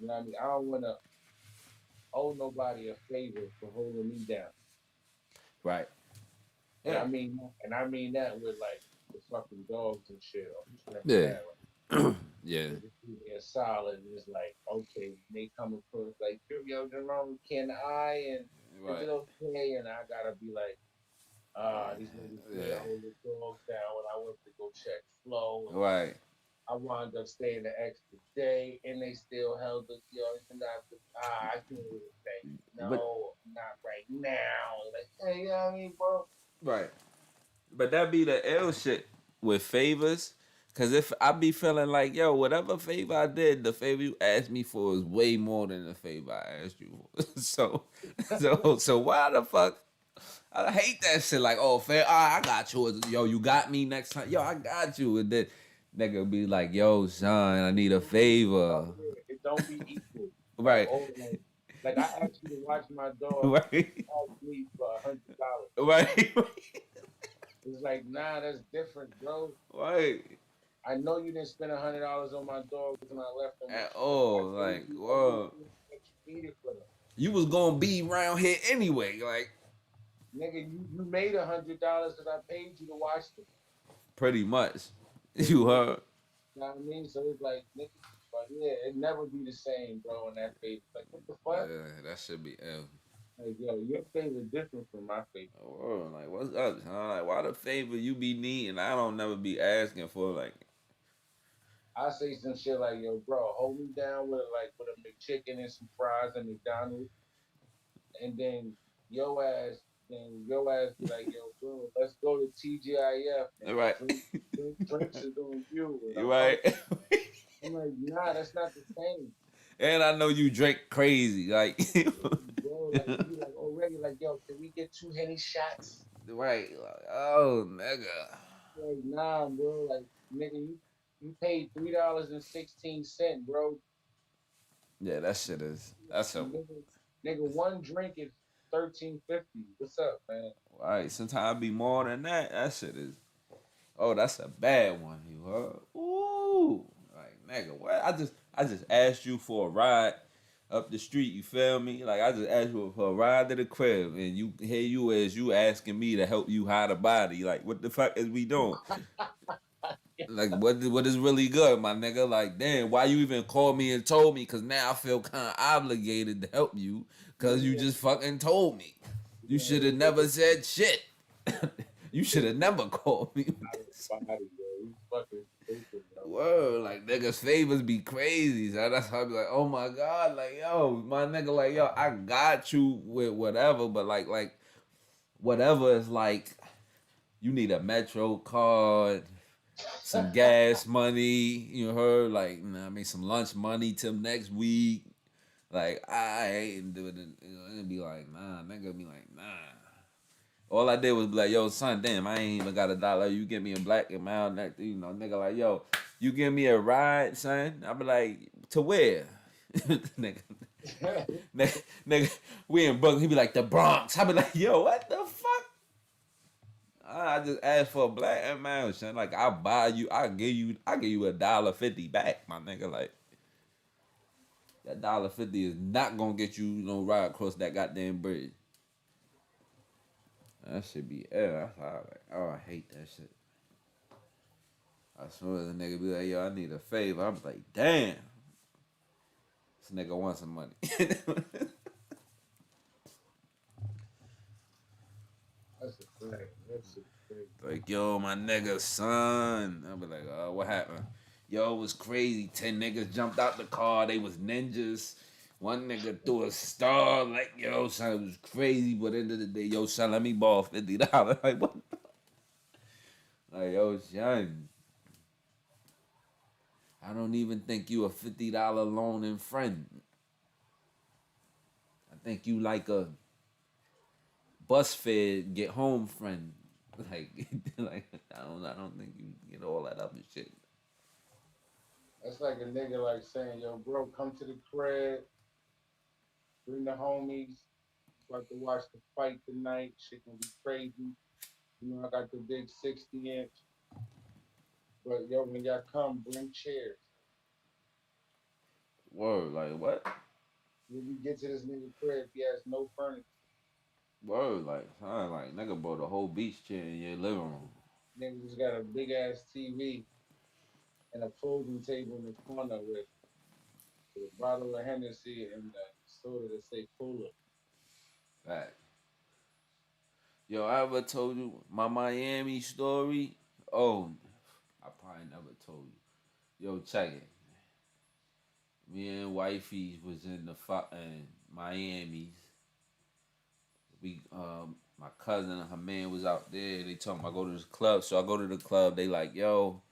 you know what I mean? I don't want to owe nobody a favor for holding me down. Right. And Yeah. I mean that with like the fucking dogs and shit. Like Yeah. that. Yeah. They're solid. And it's like, okay, they come across like, yo, Jerome, can I? And is Right. it okay? And I gotta be like, these niggas Yeah. can't hold the dogs down when I went to go check flow. Right. I wound up staying the extra day, and they still held the, it's not, I can't really say, But no, not right now. Like, hey, you know what I mean, bro? right. But that be the L shit with favors. Cause if I be feeling like, yo, whatever favor I did, the favor you asked me for is way more than the favor I asked you for. So why the fuck? I hate that shit. Like, oh, fair, I got you. Yo, you got me next time. Yo, I got you. And then nigga be like, yo, son, I need a favor. It don't be equal. Right. Like I asked you to watch my dog. Right. Asked me for $100. Right. It's like, nah, that's different, bro. Right. I know you didn't spend $100 on my dogs when I left them. At all. Like, whoa. What you needed for them. You was gonna be around here anyway. Like, Nigga, you made $100 because I paid you to watch them. pretty much. You heard? You know what I mean? So it's like, nigga, but yeah, it never be the same, bro, in that favor. Like, what the fuck? Yeah, that should be L. Like, yo, your favor different from my favor. Oh, like, what's up, huh? Like, why the favor you be needing? I don't never be asking for, like. I say some shit like, yo, bro, hold me down with a McChicken and some fries at McDonald's, and then your ass be like, yo, bro, let's go to TGIF and Right. drinks is on you. Right. I'm like, nah, that's not the same. And I know you drink crazy, like. Bro, like you like already like, yo, can we get 2 Henny shots? Right. Like, oh, nigga. Like, nah, bro. Like, nigga, you paid $3.16, bro. Yeah, that shit is. That's a. Nigga, one drink is $13.50. What's up, man? Right. Sometimes it be more than that. That shit is. Oh, that's a bad one, you heard? Ooh. Like, nigga, what? I I just asked you for a ride up the street. You feel me? Like I just asked you for a ride to the crib, and here you is, you asking me to help you hide a body. Like what the fuck is we doing? Like what is really good, my nigga? Like damn, why you even called me and told me? Cause now I feel kind of obligated to help you, cause you just fucking told me. You should have never said shit. You should have never called me. Word, like niggas' favors be crazy. So that's how I be like, oh my god, like yo, my nigga, like yo, I got you with whatever, but like whatever is like, you need a Metro card, some gas money, you heard, like you know, I mean, some lunch money till next week. Like I ain't doing it. You know, it'd be like nah, nigga be like nah. All I did was be like, yo, son, damn, I ain't even got $1. You give me a black amount, that you know, nigga, like, yo, you give me a ride, son. I be like, to where? nigga, nigga, we in Brooklyn. He be like, the Bronx. I be like, yo, what the fuck? I just asked for a black amount, son. Like, I buy you, I give you $1.50 back, my nigga. Like, that $1.50 is not gonna get you no ride across that goddamn bridge. That should be air. That's how I like. Oh, I hate that shit. I swear the nigga be like, yo, I need a favor. I'm like, damn. This nigga wants some money. That's a fact. That's a fact. Like, yo, my nigga, son. I be like, what happened? Yo, it was crazy. 10 niggas jumped out the car. They was ninjas. One nigga threw a star, like, yo, son, it was crazy, but at the end of the day, yo, son, let me borrow $50. Like, what? Like, yo, son, I don't even think you a $50 loaning friend. I think you like a bus fare get home friend. Like I don't think you get all that other shit. That's like a nigga like saying, yo, bro, come to the crib, bring the homies, about to watch the fight tonight. Shit gonna be crazy. You know, I got the big 60-inch. But yo, when y'all come, bring chairs. Word, like what? When we get to this nigga crib, he has no furniture. Word, like, son, like, nigga brought a whole beach chair in your living room. Nigga just got a big ass TV and a folding table in the corner with a bottle of Hennessy and a soda that say cooler. Fact. Yo, I ever told you my Miami story? Oh, I probably never told you. Yo, check it. Me and wifey was in the fucking Miami's. My cousin and her man was out there. They told me I go to this club, so I go to the club. They like, yo,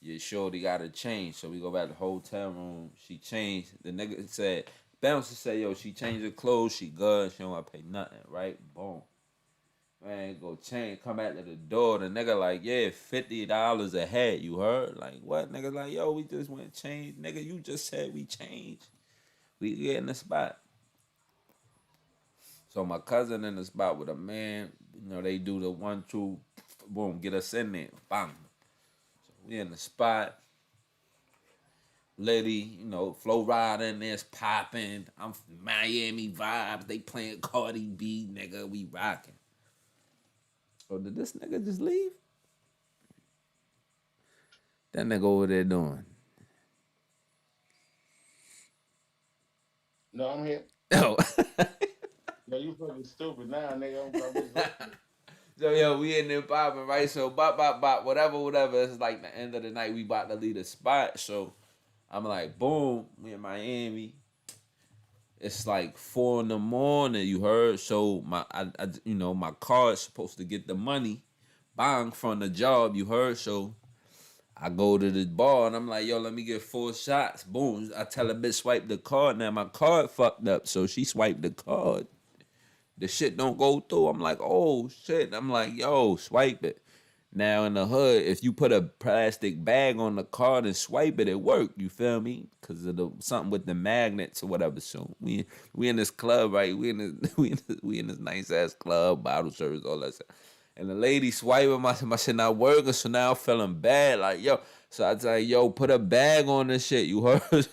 you sure they gotta change? So we go back to the hotel room. She changed. The nigga said, bouncer said, yo, she changed her clothes. She good. She don't want to pay nothing, right? Boom. Man, go change. Come back to the door. The nigga like, yeah, $50 a head. You heard? Like what? Nigga like, yo, we just went change. Nigga, you just said we changed. We get in the spot. So my cousin in the spot with a man, you know, they do the 1, 2, boom, get us in there, bang. So we in the spot. Lady, you know, Flo Rida in there's popping. I'm from Miami vibes. They playing Cardi B, nigga. We rocking. So did this nigga just leave? That nigga over there doing. No, I'm here. Oh. No, you fucking stupid now, nigga. I'm listening. So yo, we in there popping, right? So bop, whatever. It's like the end of the night. We about to leave the spot. So I'm like, boom, we in Miami. It's like 4 a.m. You heard? So my car is supposed to get the money, bang, from the job. You heard? So I go to the bar and I'm like, yo, let me get 4 shots. Boom. I tell a bitch swipe the card. Now my card fucked up, so she swiped the card. The shit don't go through. I'm like, oh shit. I'm like, yo, swipe it. Now in the hood, if you put a plastic bag on the card and swipe it, it work. You feel me? Cause of something with the magnets or whatever. So we in this club, right? We in this nice ass club, bottle service, all that stuff. And the lady swiping my shit not working. So now I'm feeling bad. Like, yo. So I was like, yo, put a bag on this shit. You heard?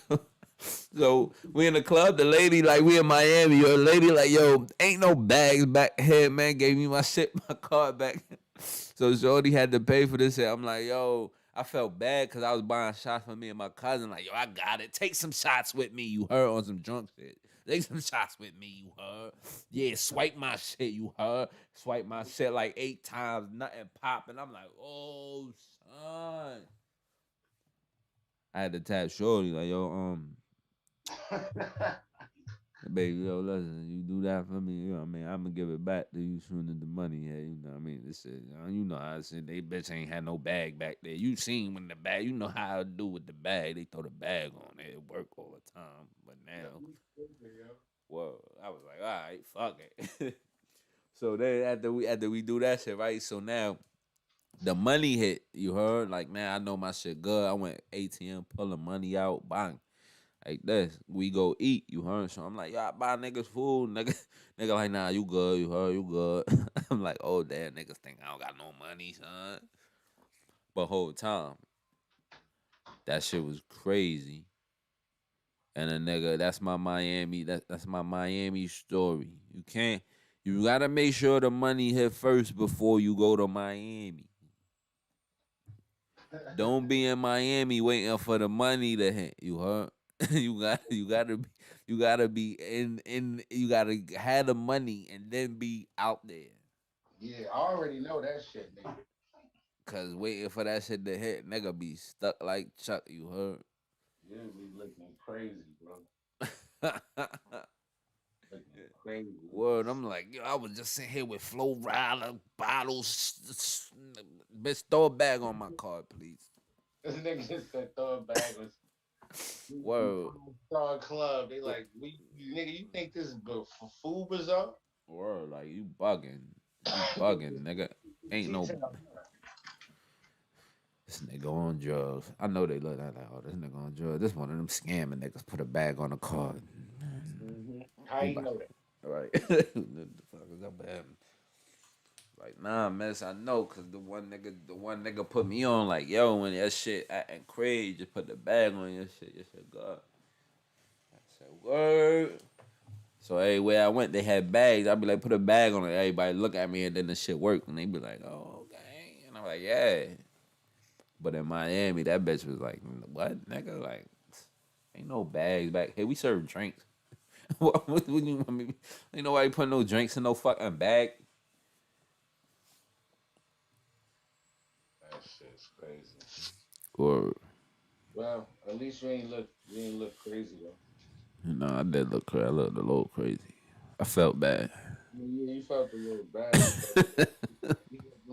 So we in the club. The lady like we in Miami. Yo, the lady like yo, ain't no bags back here, man. Gave me my shit, my card back. So Shorty had to pay for this shit. I'm like, yo, I felt bad because I was buying shots for me and my cousin. Like, yo, I got it. Take some shots with me. You heard on some drunk shit. Take some shots with me. You heard. Yeah, swipe my shit. You heard. Swipe my shit like 8 times. Nothing popping. I'm like, oh son. I had to tap Shorty like, yo, baby, yo, listen, you do that for me, you know what I mean? I'm gonna give it back to you soon as the money here, you know what I mean? This shit, you know how I said they bitch ain't had no bag back there. You seen when the bag, you know how I do with the bag. They throw the bag on there, it work all the time. But now, well, I was like, all right, fuck it. So then after we do that shit, right? So now the money hit, you heard? Like, man, I know my shit good. I went ATM, pulling money out, bang. Like this, we go eat, you heard? So I'm like, y'all buy niggas food, nigga. Nigga like, nah, you good, you heard, you good. I'm like, oh damn, niggas think I don't got no money, son. But whole time, that shit was crazy. And a nigga, that's my Miami, that's my Miami story. You gotta make sure the money hit first before you go to Miami. Don't be in Miami waiting for the money to hit. You heard? You gotta be you gotta have the money and then be out there. Yeah, I already know that shit, nigga. Cause waiting for that shit to hit, nigga be stuck like Chuck. You You be looking crazy, bro. heard? Looking crazy. Word, I'm like, yo, I was just sitting here with Flow Rider bottles. Bitch, throw a bag on my card, please. This nigga just said throw a bag was Word, Star Club. They like, nigga, you think this is for food bazaar? word, like you bugging, nigga. Ain't no This nigga on drugs. I know they look at like, oh, this nigga on drugs. This one of them scamming niggas put a bag on the card. How you know that? Right. The fuck is up with him? Like, nah, miss, I know, cause the one nigga put me on like, yo, when that shit acting crazy, just put the bag on your shit good. I said, word. So everywhere I went, they had bags. I'd be like, put a bag on it. Everybody look at me and then the shit worked. And they be like, oh, okay. And I'm like, yeah. But in Miami, that bitch was like, what, nigga? Like, ain't no bags back here. We serve drinks. What you, I mean, ain't nobody putting no drinks in no fucking bag. That shit's crazy. Or, Well, at least you ain't look crazy though. I did look crazy. I looked a little crazy. I felt bad. I mean, yeah, you felt a little bad. You felt a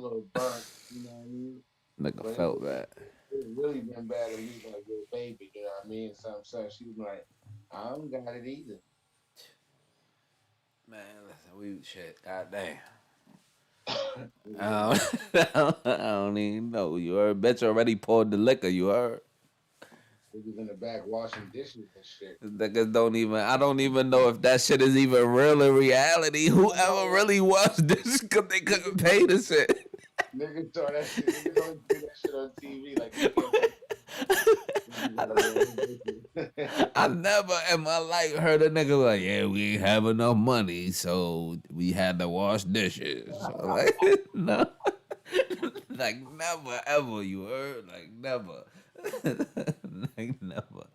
little burnt. You know what I mean? Nigga But felt bad. it really been bad if you like your baby. You know what I mean? Some she was like, I don't got it either. Man, listen, we shit. God damn. Niggas I don't even know. You heard? Bitch already poured the liquor. You heard? in the back washing dishes and shit. Niggas don't even. I don't even know if that shit is even real in reality. I know, Whoever right? really watched this because they couldn't pay the shit. Niggas saw that shit. Niggas only see that shit on TV. Like you can't put. You gotta wash dishes. I never in my life heard a nigga like, yeah, we ain't have enough money, so we had to wash dishes. Like, no. Like, never, ever, you heard? Like, never. Like, never.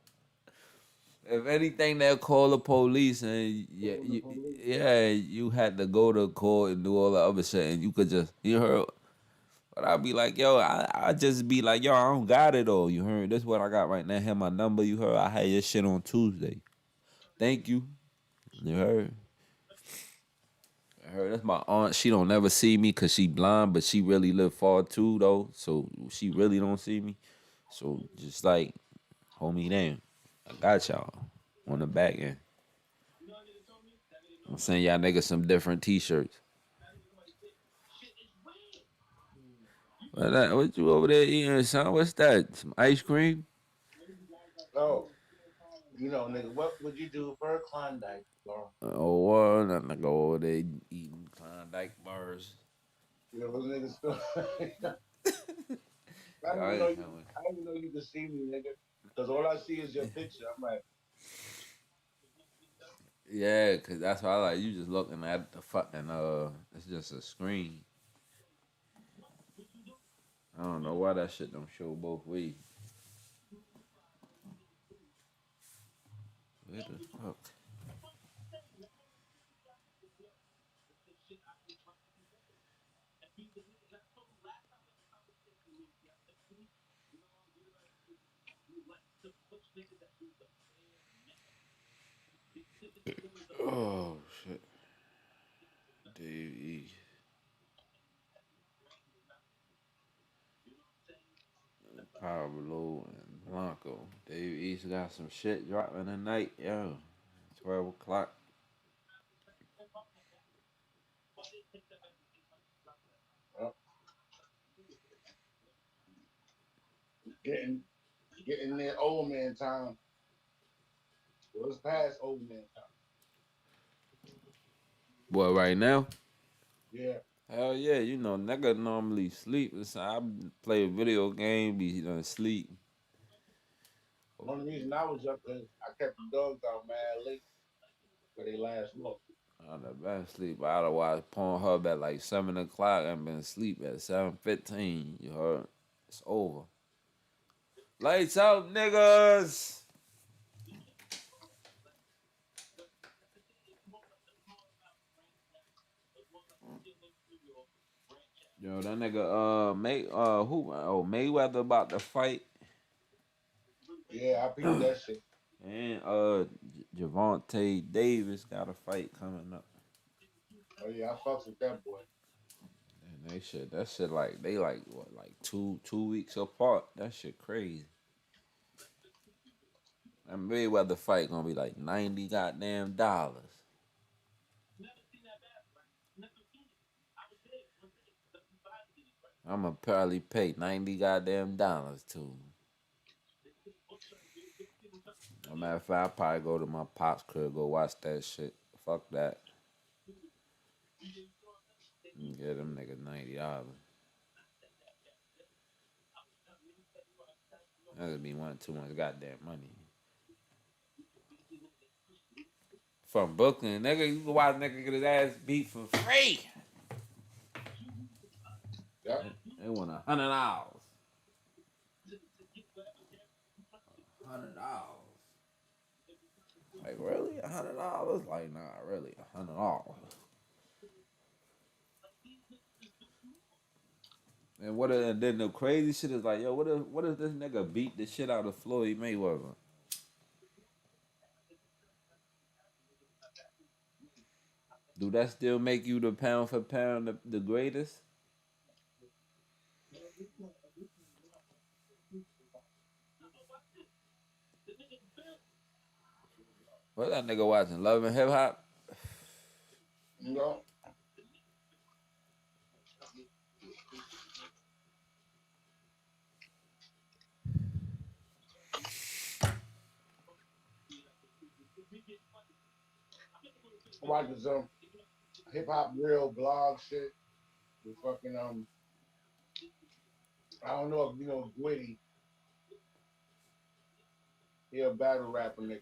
If anything, they'll call the police and Call the police. you had to go to court and do all the other shit and you could just, you heard? But I'd be like, yo, I just be like, yo, I don't got it all. You heard? This is what I got right now. Have my number. You heard? I had your shit on Tuesday. Thank you. You heard? I heard that's my aunt. She don't never see me because she blind, but she really live far too though. So she really don't see me. So just like, hold me down. I got y'all on the back end. I'm sending y'all niggas some different t-shirts. What you over there eating, son? What's that? Some ice cream? Oh, nigga, what would you do for a Klondike, bro? Oh, well, nothing to go over there eating Klondike bars. You know, those niggas still. I Yeah, didn't I even know ain't you. coming. I didn't even know you could see me, nigga. Because all I see is your picture. I'm like, Yeah, cause that's why I like you just looking at the fucking it's just a screen. I don't know why that shit don't show both ways. Where the fuck? Oh shit. Dave East. Pablo and Blanco. Dave East got some shit dropping tonight, yo. 12 o'clock. Yep. Getting getting near old man time. Well, it's past old man time. Boy, right now? Yeah. Hell yeah, you know, nigga normally sleep. Listen, I play a video game, be done sleep. Only reason I was up because I kept the dogs out mad late for their last walk. I'd have been asleep. I'd have watched Pornhub at like 7 o'clock and been asleep at 7:15. You heard? It's over. Lights out, niggas. Yo, that nigga Mayweather about to fight. Yeah, I peeped that shit. And Javante Davis got a fight coming up. Oh yeah, I fucks with that boy. And that shit like they like what like two weeks apart. That shit crazy. That Mayweather fight gonna be like $90 goddamn dollars. I'ma probably pay $90 goddamn dollars to. As a matter of fact, I probably go to my pops crib, go watch that shit. Fuck that. And get them niggas $90. That'd be one too much goddamn money. From Brooklyn, nigga, you can watch nigga get his ass beat for free. Yep. They want $100. $100. Like really, $100? Like nah, really, $100. And then the crazy shit is like, yo, what if this nigga beat the shit out of Floyd Mayweather? Do that still make you the pound for pound the greatest? What that nigga watching? Love and Hip Hop? You know, I'm watching some hip hop real blog shit with fucking I don't know if you know Gwitty. He a battle rapper nigga.